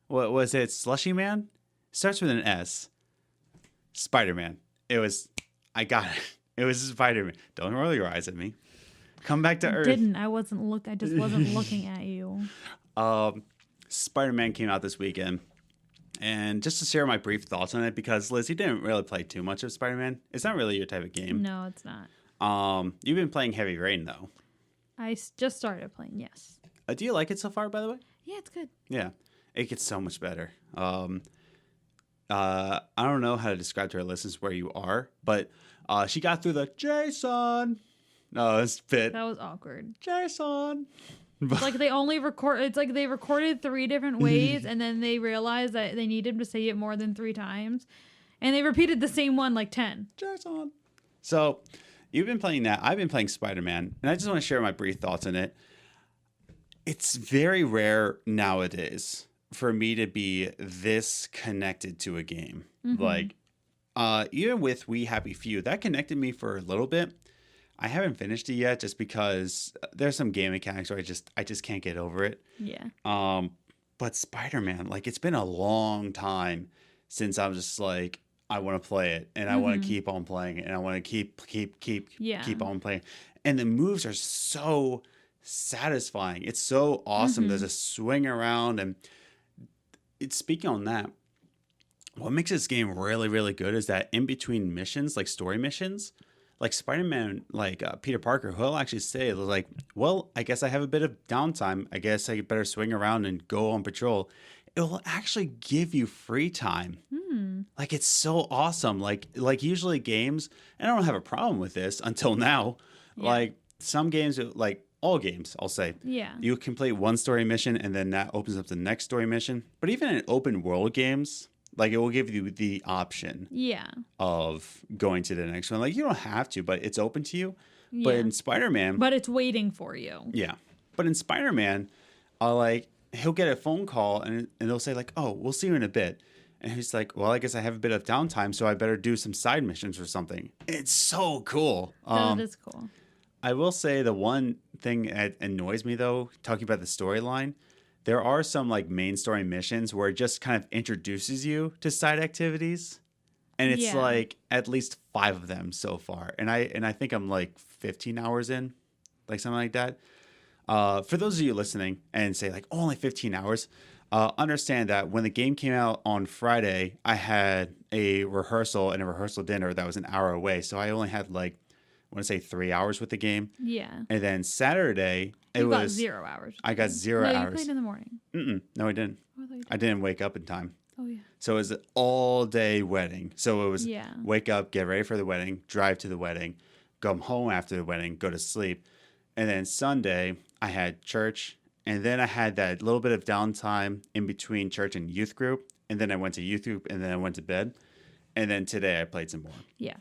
What was it? Slushy Man? Starts with an S. Spider-Man. I got it. It was Spider-Man. Don't roll your eyes at me. Come back to Earth. I just wasn't looking at you. Spider-Man came out this weekend. And just to share my brief thoughts on it, because Liz, you didn't really play too much of Spider-Man. It's not really your type of game. No, it's not. You've been playing Heavy Rain, though. I just started playing, yes. Do you like it so far, by the way? Yeah, it's good. Yeah. It gets so much better. I don't know how to describe to our listeners where you are, but she got through the Jason. No, it's fit. That was awkward. Jason. It's like they only record. It's like they recorded 3 different ways, and then they realized that they needed to say it more than 3 times, and they repeated the same one like 10. Jason. So you've been playing that. I've been playing Spider-Man, and I just want to share my brief thoughts on it. It's very rare nowadays for me to be this connected to a game. Mm-hmm. Like, even with We Happy Few, that connected me for a little bit. I haven't finished it yet just because there's some game mechanics where I just can't get over it. Yeah. But Spider-Man, like, it's been a long time since I'm just like, I want to play it and I want to keep on playing it and I want to keep on playing. And the moves are so satisfying. It's so awesome. There's a swing around, and it's speaking on that. What makes this game really, really good is that in between missions, like story missions, like Spider-Man, like Peter Parker, he'll actually say, like, well, I guess I have a bit of downtime. I guess I better swing around and go on patrol. It will actually give you free time. Like, it's so awesome. Like usually games, and I don't have a problem with this until now. Yeah. Like some games, like all games, I'll say. Yeah. You complete one story mission and then that opens up the next story mission. But even in open world games, like it will give you the option of going to the next one. Like you don't have to, but it's open to you. Yeah. But in Spider-Man. But it's waiting for you. Yeah. But in Spider-Man, like he'll get a phone call and they'll say like, oh, we'll see you in a bit. And he's like, well, I guess I have a bit of downtime, so I better do some side missions or something. It's so cool. That is cool. I will say the one thing that annoys me, though, talking about the storyline, there are some like main story missions where it just kind of introduces you to side activities. And it's like at least 5 of them so far. And I think I'm like 15 hours in, like something like that. For those of you listening and say like, oh, only 15 hours, understand that when the game came out on Friday, I had a rehearsal and a rehearsal dinner that was an hour away. So I only had like, I want to say 3 hours with the game. Yeah. And then Saturday, you got 0 hours. I got 0 hours. You played in the morning. No, I didn't. I didn't wake up in time. Oh, yeah. So it was an all-day wedding. So it was wake up, get ready for the wedding, drive to the wedding, come home after the wedding, go to sleep. And then Sunday, I had church. And then I had that little bit of downtime in between church and youth group. And then I went to youth group and then I went to bed. And then today I played some more. Yeah.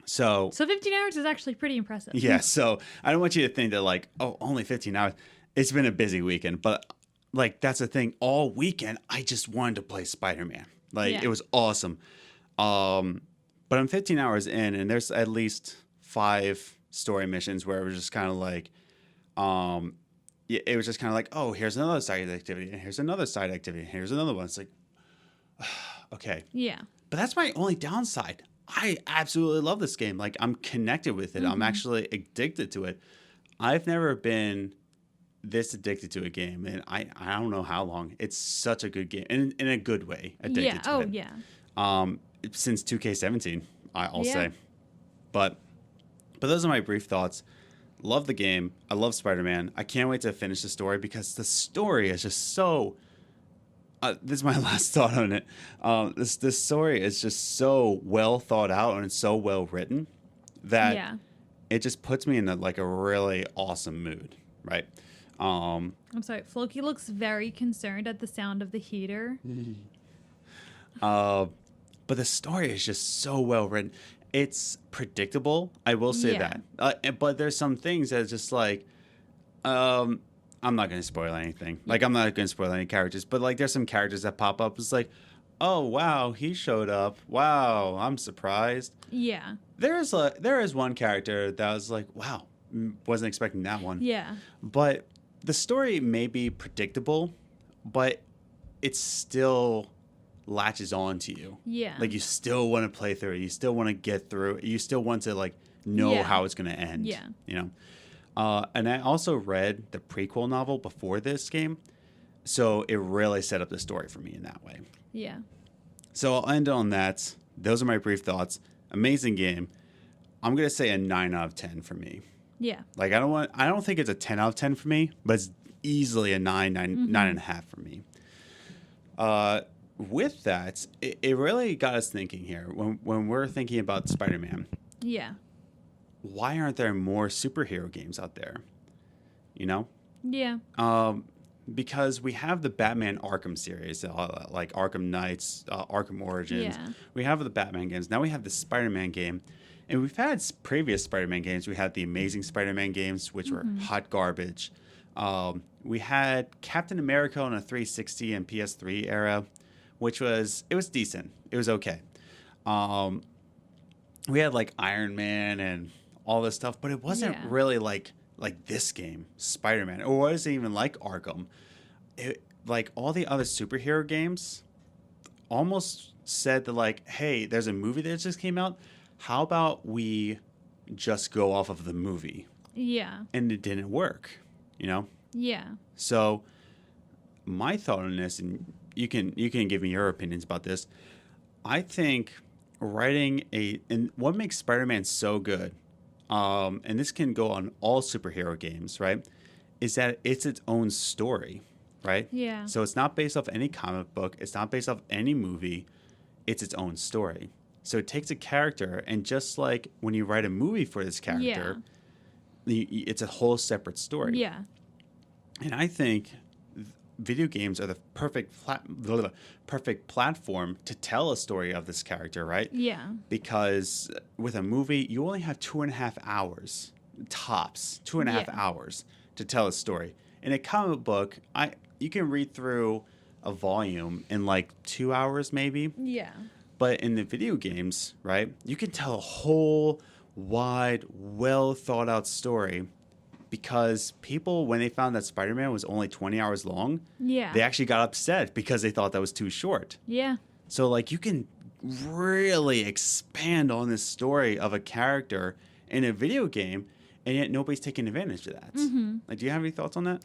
So 15 hours is actually pretty impressive. Yeah. So I don't want you to think that like, oh, only 15 hours. It's been a busy weekend. But like, that's the thing. All weekend, I just wanted to play Spider-Man. Like, it was awesome. But I'm 15 hours in and there's at least 5 story missions where it was just kind of like, it was just kind of like, oh, here's another side activity, and here's another side activity, and here's another one. It's like, okay. Yeah. But that's my only downside. I absolutely love this game. Like, I'm connected with it. I'm actually addicted to it. I've never been this addicted to a game, and I don't know how long. It's such a good game, in a good way, addicted to it. Yeah. Since 2K17, I'll say. But those are my brief thoughts. Love the game. I love Spider-Man. I can't wait to finish the story because the story is just so... this is my last thought on it. This story is just so well thought out and it's so well written that it just puts me in a really awesome mood, right? I'm sorry. Floki looks very concerned at the sound of the heater. But the story is just so well written. It's predictable. I will say that. But there's some things that are just like, I'm not going to spoil anything. Like, I'm not going to spoil any characters. But, like, there's some characters that pop up. It's like, oh, wow, he showed up. Wow, I'm surprised. Yeah. There is one character that was like, wow, wasn't expecting that one. Yeah. But the story may be predictable, but it's still latches on to you. Yeah. Like, you still want to play through it. You still want to get through it. You still want to, like, know how it's going to end. Yeah. You know? And I also read the prequel novel before this game. So it really set up the story for me in that way. Yeah. So I'll end on that. Those are my brief thoughts. Amazing game. I'm going to say a 9 out of 10 for me. Yeah. Like, I don't think it's a 10 out of 10 for me, but it's easily a 9.5 for me. with that, it really got us thinking here. When we're thinking about Spider-Man, Yeah. why aren't there more superhero games out there? You know? Yeah. Because we have the Batman Arkham series, like Arkham Knights, Arkham Origins. Yeah. We have the Batman games. Now we have the Spider-Man game. And we've had previous Spider-Man games. We had the Amazing Spider-Man games, which were hot garbage. We had Captain America on a 360 and PS3 era, which was decent. It was okay. We had like Iron Man and all this stuff, but it wasn't really like this game, Spider-Man, or wasn't even like Arkham. Like all the other superhero games almost said that like, hey, there's a movie that just came out. How about we just go off of the movie? Yeah. And it didn't work, you know? Yeah. So my thought on this, and you can give me your opinions about this. I think and what makes Spider-Man so good, and this can go on all superhero games, right, is that it's its own story, right? Yeah. So it's not based off any comic book. It's not based off any movie. It's its own story. So it takes a character, and just like when you write a movie for this character, it's a whole separate story. Yeah. And I think video games are the perfect platform to tell a story of this character, right? Yeah. Because with a movie, you only have 2.5 hours, tops, 2.5 hours to tell a story. In a comic book, you can read through a volume in like 2 hours maybe. Yeah. But in the video games, right, you can tell a whole wide, well thought out story, because people, when they found that Spider-Man was only 20 hours long, they actually got upset because they thought that was too short. Yeah. So like you can really expand on this story of a character in a video game, and yet nobody's taking advantage of that. Like, do you have any thoughts on that?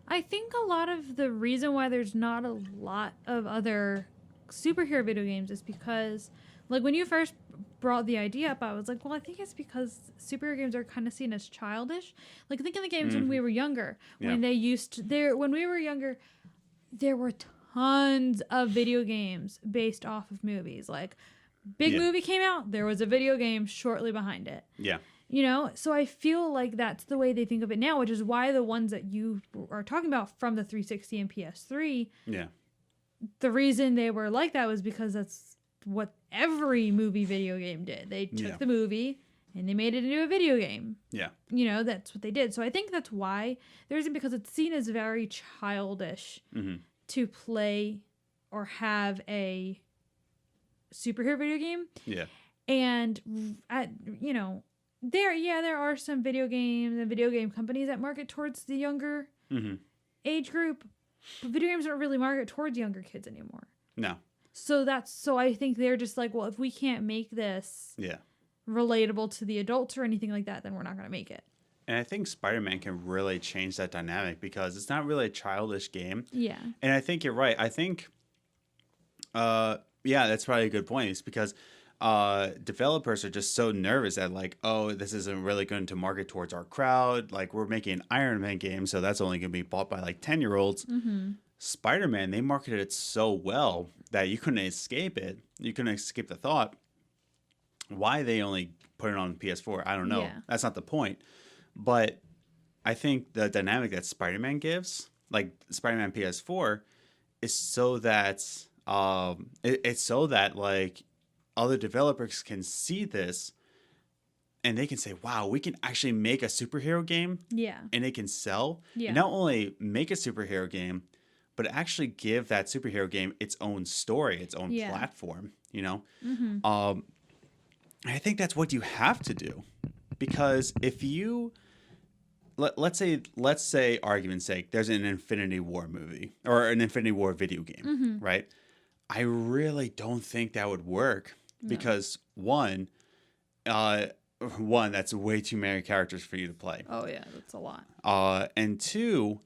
I think a lot of the reason why there's not a lot of other superhero video games is because, like, when you first brought the idea up, I was like, well, I think it's because superhero games are kind of seen as childish. Like, think of the games when we were younger. When when we were younger, there were tons of video games based off of movies. Like, big movie came out, there was a video game shortly behind it. Yeah. You know, so I feel like that's the way they think of it now, which is why the ones that you are talking about from the 360 and PS3, the reason they were like that was because that's what every movie video game did. They took the movie and they made it into a video game. Yeah. You know, that's what they did. So I think that's why. The reason, because it's seen as very childish to play or have a superhero video game. Yeah. And, there are some video games and video game companies that market towards the younger age group, but video games don't really market towards younger kids anymore. No. So I think they're just like, well, if we can't make this relatable to the adults or anything like that, then we're not going to make it. And I think Spider-Man can really change that dynamic, because it's not really a childish game. Yeah. And I think you're right. I think, that's probably a good point. It's because developers are just so nervous that, like, oh, this isn't really going to market towards our crowd. Like, we're making an Iron Man game, so that's only going to be bought by like 10-year-olds. Spider-Man, they marketed it so well that you couldn't escape it. You couldn't escape the thought. Why they only put it on PS4, I don't know. Yeah. That's not the point. But I think the dynamic that Spider-Man gives, like Spider-Man PS4, is so that it's so that like other developers can see this and they can say, wow, we can actually make a superhero game. Yeah. And it can sell. Yeah. And not only make a superhero game, but actually give that superhero game its own story, its own platform, you know? I think that's what you have to do. Because if you, let's say, argument's sake, there's an Infinity War movie or an Infinity War video game, right? I really don't think that would work. No. Because one, that's way too many characters for you to play. Oh yeah, that's a lot. And two,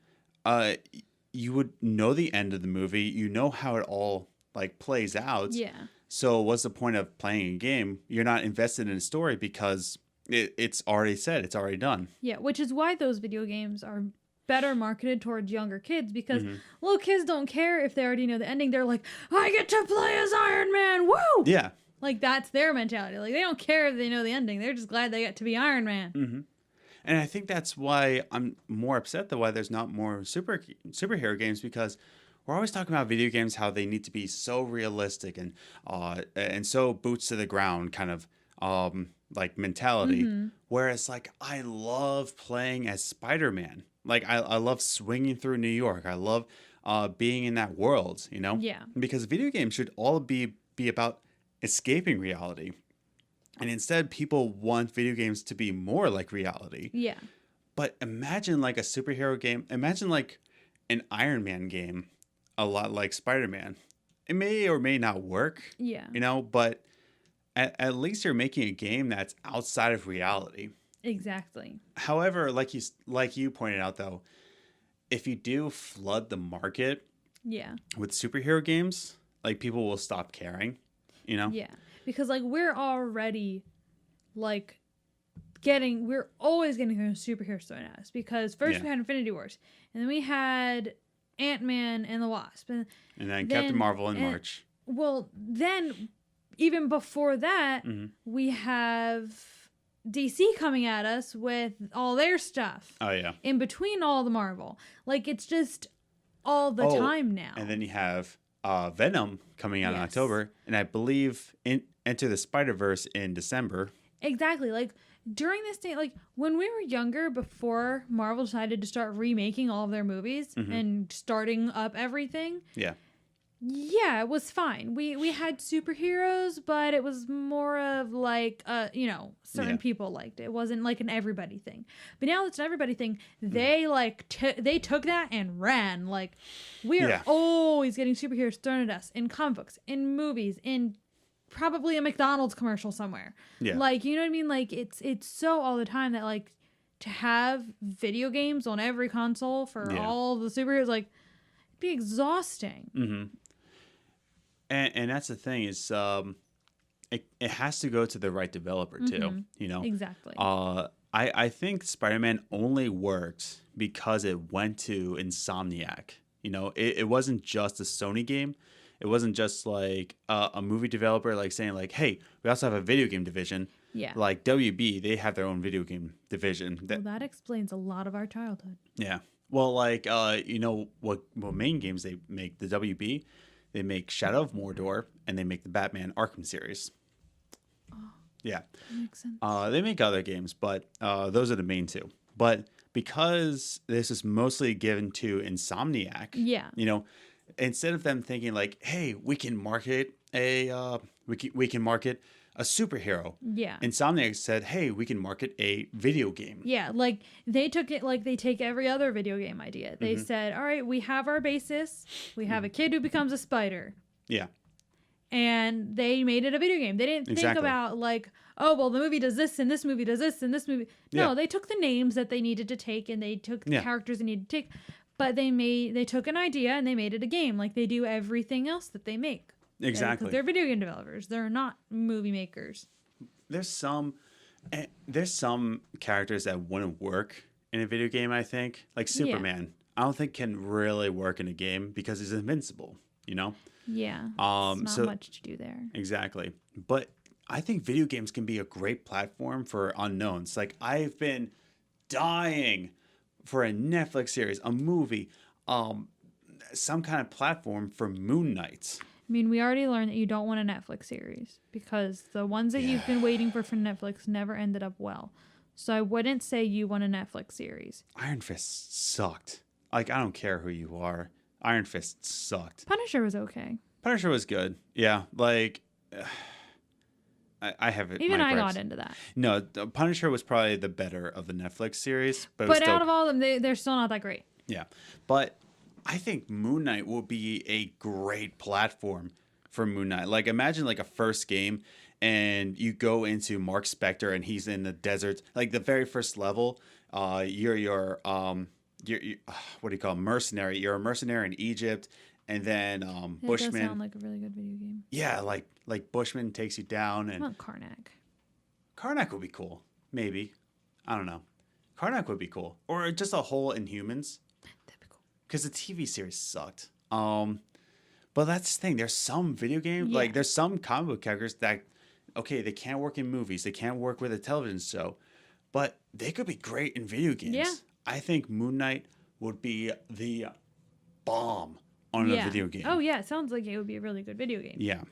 you would know the end of the movie. You know how it all like plays out. Yeah. So what's the point of playing a game? You're not invested in a story because it's already said, it's already done. Yeah, which is why those video games are better marketed towards younger kids because little kids don't care if they already know the ending. They're like, I get to play as Iron Man. Woo! Yeah. Like, that's their mentality. Like, they don't care if they know the ending. They're just glad they get to be Iron Man. And I think that's why I'm more upset that why there's not more superhero games, because we're always talking about video games, how they need to be so realistic and so boots to the ground kind of like mentality. Whereas like I love playing as Spider-Man. Like I love swinging through New York. I love being in that world, you know? Yeah. Because video games should all be about escaping reality. And instead, people want video games to be more like reality. Yeah. But imagine like a superhero game. Imagine like an Iron Man game, a lot like Spider-Man. It may or may not work. Yeah. You know, but at least you're making a game that's outside of reality. Exactly. However, like you pointed out, though, if you do flood the market with superhero games, like people will stop caring, you know? Yeah. Because like we're already like we're always getting superheroes thrown at us, because first we had Infinity Wars, and then we had Ant-Man and the Wasp, and then Captain Marvel in March. Well, then even before that, we have DC coming at us with all their stuff. Oh yeah. In between all the Marvel, like it's just all the time now. And then you have Venom coming out in October, and I believe Enter the Spider-Verse in December. Exactly. Like during this day, like when we were younger, before Marvel decided to start remaking all of their movies and starting up everything. Yeah. Yeah, it was fine. We had superheroes, but it was more of like certain people liked it. It wasn't like an everybody thing. But now it's an everybody thing. They they took that and ran. Like we're always getting superheroes thrown at us in comic books, in movies, in probably a McDonald's commercial somewhere. Yeah. Like, you know what I mean? Like it's so all the time that like to have video games on every console for all the superheroes, like it'd be exhausting. And that's the thing is, it has to go to the right developer too. You know, exactly. I think Spider-Man only worked because it went to Insomniac. You know, it wasn't just a Sony game. It wasn't just like a movie developer like saying like, hey, we also have a video game division. Yeah. Like WB, they have their own video game division. That explains a lot of our childhood. Yeah. Well, like you know what main games they make? The WB. They make Shadow of Mordor, and they make the Batman Arkham series. Oh, yeah. That makes sense. They make other games, but those are the main two. But because this is mostly given to Insomniac, you know, instead of them thinking like, hey, we can market we can market a superhero. Yeah. Insomniac said, hey, we can market a video game. Yeah, like they took it like they take every other video game idea. They said, all right, we have our basis. We have a kid who becomes a spider. Yeah. And they made it a video game. They didn't think about like, oh, well, the movie does this and this movie does this and this movie. No, they took the names that they needed to take and they took the characters they needed to take. But they took an idea and they made it a game like they do everything else that they make. Exactly. They're video game developers. They're not movie makers. There's some characters that wouldn't work in a video game, I think. Like Superman. I don't think can really work in a game because he's invincible, you know? Yeah. Not much to do there. Exactly. But I think video games can be a great platform for unknowns. Like I've been dying for a Netflix series, a movie, some kind of platform for Moon Knight. I mean, we already learned that you don't want a Netflix series because the ones that you've been waiting for Netflix never ended up well. So I wouldn't say you want a Netflix series. Iron Fist sucked. Like, I don't care who you are. Iron Fist sucked. Punisher was okay. Punisher was good. Yeah, like, I have it. Even I got into that. No, Punisher was probably the better of the Netflix series. But out of all of them, they're still not that great. Yeah, but I think Moon Knight will be a great platform for Moon Knight. Like, imagine like a first game and you go into Mark Spector and he's in the desert. Like the very first level, you're what do you call it? Mercenary. You're a mercenary in Egypt, and then Bushman. That does sound like a really good video game. Yeah, like Bushman takes you down, and I want Karnak. Karnak would be cool. Maybe, I don't know. Karnak would be cool, or just a whole Inhumans, That'd be cool. because the TV series sucked. But that's the thing. There's some video game, Yeah. like there's some comic book characters that, okay, they can't work in movies, they can't work with a television show, but they could be great in video games. Yeah. I think Moon Knight would be the bomb on a video game. Oh yeah, it sounds like it would be a really good video game. Yeah.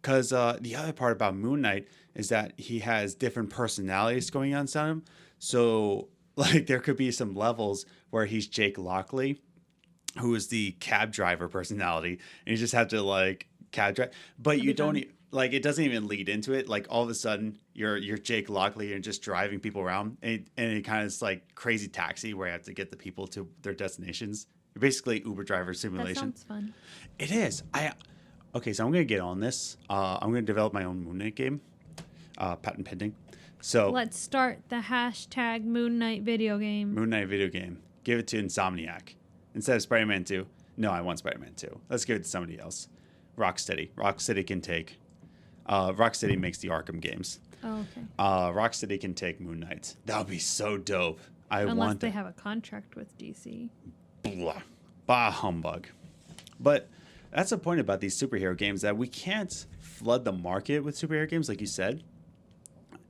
Because the other part about Moon Knight is that he has different personalities going on inside him. So, like, there could be some levels where he's Jake Lockley, who is the cab driver personality, and you just have to, like, cab drive. But you don't, like, it doesn't even lead into it. Like, all of a sudden, you're Jake Lockley and just driving people around. And it kind of is like Crazy Taxi, where you have to get the people to their destinations. You're basically Uber driver simulation. That sounds fun. It is. Okay, so I'm going to get on this. I'm going to develop my own Moon Knight game. Patent pending. So Let's start the hashtag Moon Knight video game. Moon Knight video game. Give it to Insomniac. Instead of Spider-Man 2. No, I want Spider-Man 2. Let's give it to somebody else. Rocksteady. Rocksteady can take... Rocksteady makes the Arkham games. Oh, okay. Rocksteady can take Moon Knight. That would be so dope. Unless they have a contract with DC. Blah. Bah humbug. But that's the point about these superhero games, that we can't flood the market with superhero games, like you said.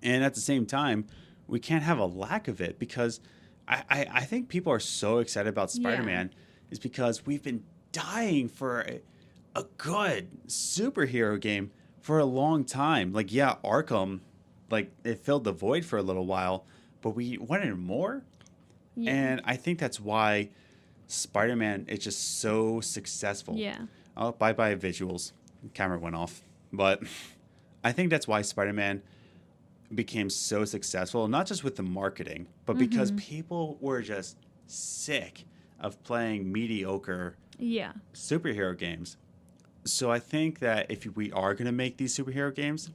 And at the same time, we can't have a lack of it, because I think people are so excited about Spider-Man is because we've been dying for a good superhero game for a long time. Like, yeah, Arkham, like, it filled the void for a little while, but we wanted more. Yeah. And I think that's why Spider-Man is just so successful. Yeah. Oh, bye-bye visuals. The camera went off. But I think that's why Spider-Man became so successful, not just with the marketing, but because people were just sick of playing mediocre superhero games. So I think that if we are going to make these superhero games,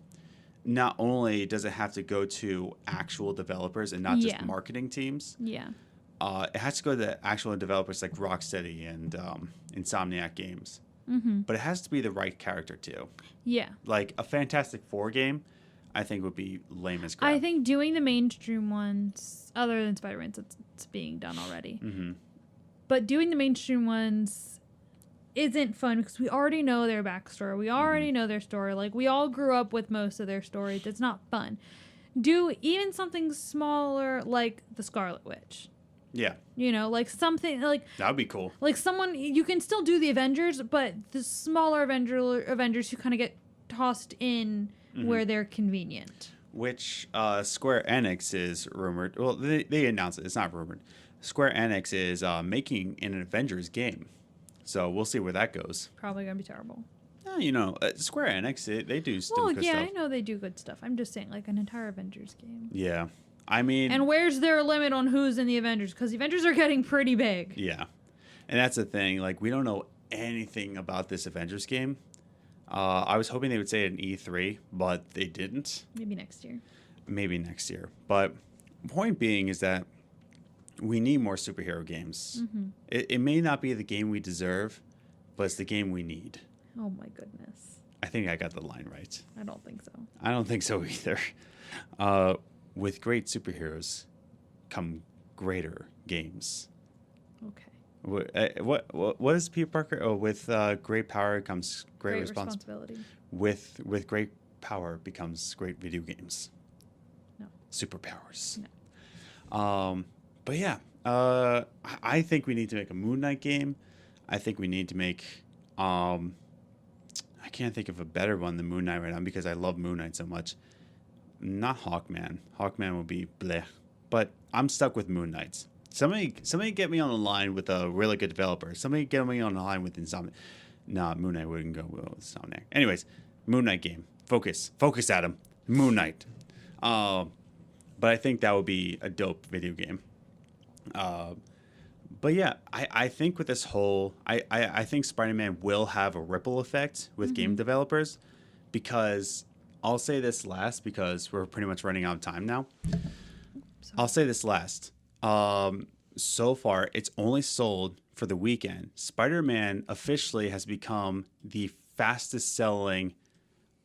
not only does it have to go to actual developers and not just marketing teams. Yeah. It has to go to the actual developers like Rocksteady and Insomniac Games. But it has to be the right character too. Yeah. Like a Fantastic Four game, I think would be lame as crap. I think doing the mainstream ones, other than Spider-Man, it's being done already. But doing the mainstream ones isn't fun because we already know their backstory. We already know their story. Like, we all grew up with most of their stories. It's not fun. Do even something smaller like the Scarlet Witch. Yeah. You know, like something like... That would be cool. Like someone... You can still do the Avengers, but the smaller Avengers who kind of get tossed in where they're convenient. Which Square Enix is rumored... Well, they announced it. It's not rumored. Square Enix is making an Avengers game. So we'll see where that goes. Probably going to be terrible. You know, Square Enix, they do stupid good stuff. I know they do good stuff. I'm just saying, like, an entire Avengers game. Yeah. I mean... And where's their limit on who's in the Avengers? Because the Avengers are getting pretty big. Yeah. And that's the thing. Like, we don't know anything about this Avengers game. I was hoping they would say it in E3, but they didn't. Maybe next year. Maybe next year. But point being is that we need more superhero games. It may not be the game we deserve, but it's the game we need. Oh, my goodness. I think I got the line right. I don't think so. I don't think so either. With great superheroes come greater games. Okay. What is Peter Parker? Oh, with great power comes great responsibility. With great power becomes great video games. No. Superpowers. No. But yeah, I think we need to make a Moon Knight game. I think we need to make... I can't think of a better one than Moon Knight right now because I love Moon Knight so much. Not Hawkman. Hawkman will be bleh. But I'm stuck with Moon Knight. Somebody get me on the line with a really good developer. Somebody get me on the line with Insomniac. Nah, Moon Knight wouldn't go well with Insomniac. Anyways, Moon Knight game. Focus, Adam. Moon Knight. But I think that would be a dope video game. But yeah, I think with this whole... I think Spider-Man will have a ripple effect with game developers because... I'll say this last because we're pretty much running out of time now. I'll say this last. So far, it's only sold for the weekend. Spider-Man officially has become the fastest selling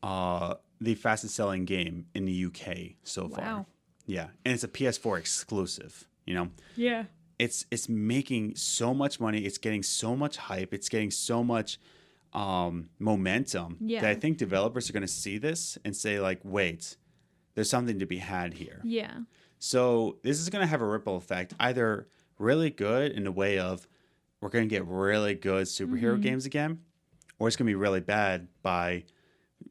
game in the UK so far. Wow. Yeah, and it's a PS4 exclusive. You know, Yeah. it's making so much money. It's getting so much hype. It's getting so much momentum Yeah. that I think developers are going to see this and say like, wait, there's something to be had here. Yeah. So this is going to have a ripple effect, either really good in the way of we're going to get really good superhero games again, or it's going to be really bad by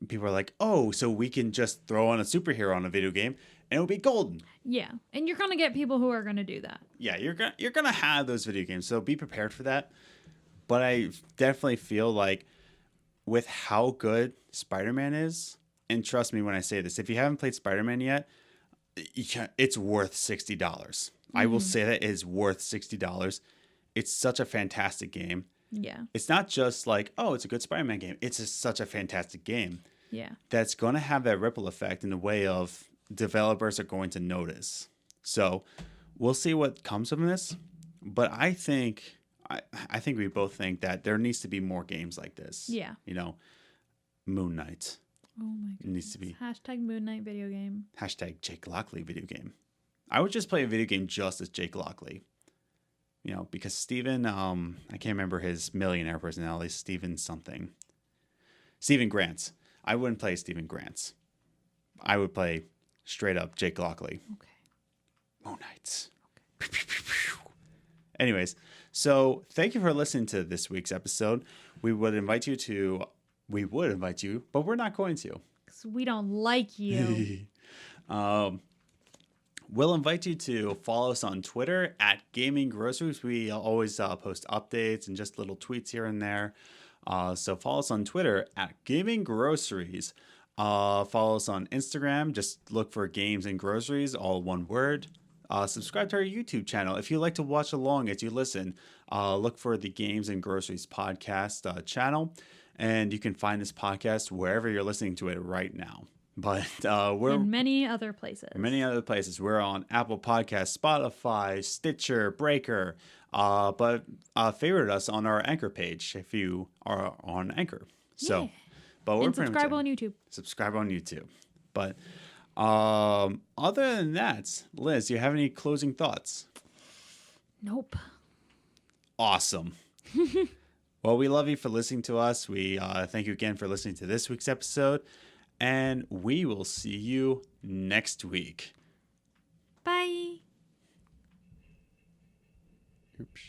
people are like, oh, so we can just throw on a superhero on a video game and it'll be golden. Yeah. And you're going to get people who are going to do that. Yeah, you're going to have those video games. So be prepared for that. But I definitely feel like with how good Spider-Man is, and trust me when I say this, if you haven't played Spider-Man yet, it's worth $60. I will say that it is worth $60. It's such a fantastic game. Yeah. It's not just like, oh, it's a good Spider-Man game. It's such a fantastic game. Yeah. That's going to have that ripple effect in the way of developers are going to notice. So we'll see what comes from this. But I think we both think that there needs to be more games like this. Yeah. You know, Moon Knight. Oh my god. Needs to be. Hashtag Moon Knight video game. Hashtag Jake Lockley video game. I would just play a video game just as Jake Lockley. You know, because Steven, I can't remember his millionaire personality, Steven something. Steven Grants. I wouldn't play Steven Grants. I would play straight up Jake Lockley. Okay. Moon Knights. Okay. Anyways, so thank you for listening to this week's episode. We would invite you, but we're not going to. Because we don't like you. We'll invite you to follow us on Twitter at Gaming Groceries. We always post updates and just little tweets here and there. So follow us on Twitter at Gaming Groceries. Follow us on Instagram. Just look for Games and Groceries, all one word. Subscribe to our YouTube channel. If you like to watch along as you listen, look for the Games and Groceries podcast channel. And you can find this podcast wherever you're listening to it right now. But we're in many other places. We're on Apple Podcasts, Spotify, Stitcher, Breaker. But favorite us on our Anchor page if you are on Anchor. So, Yeah. but we're And subscribe on YouTube. Subscribe on YouTube. But other than that, Liz, do you have any closing thoughts? Nope. Awesome. Well, we love you for listening to us. We thank you again for listening to this week's episode. And we will see you next week. Bye. Oops.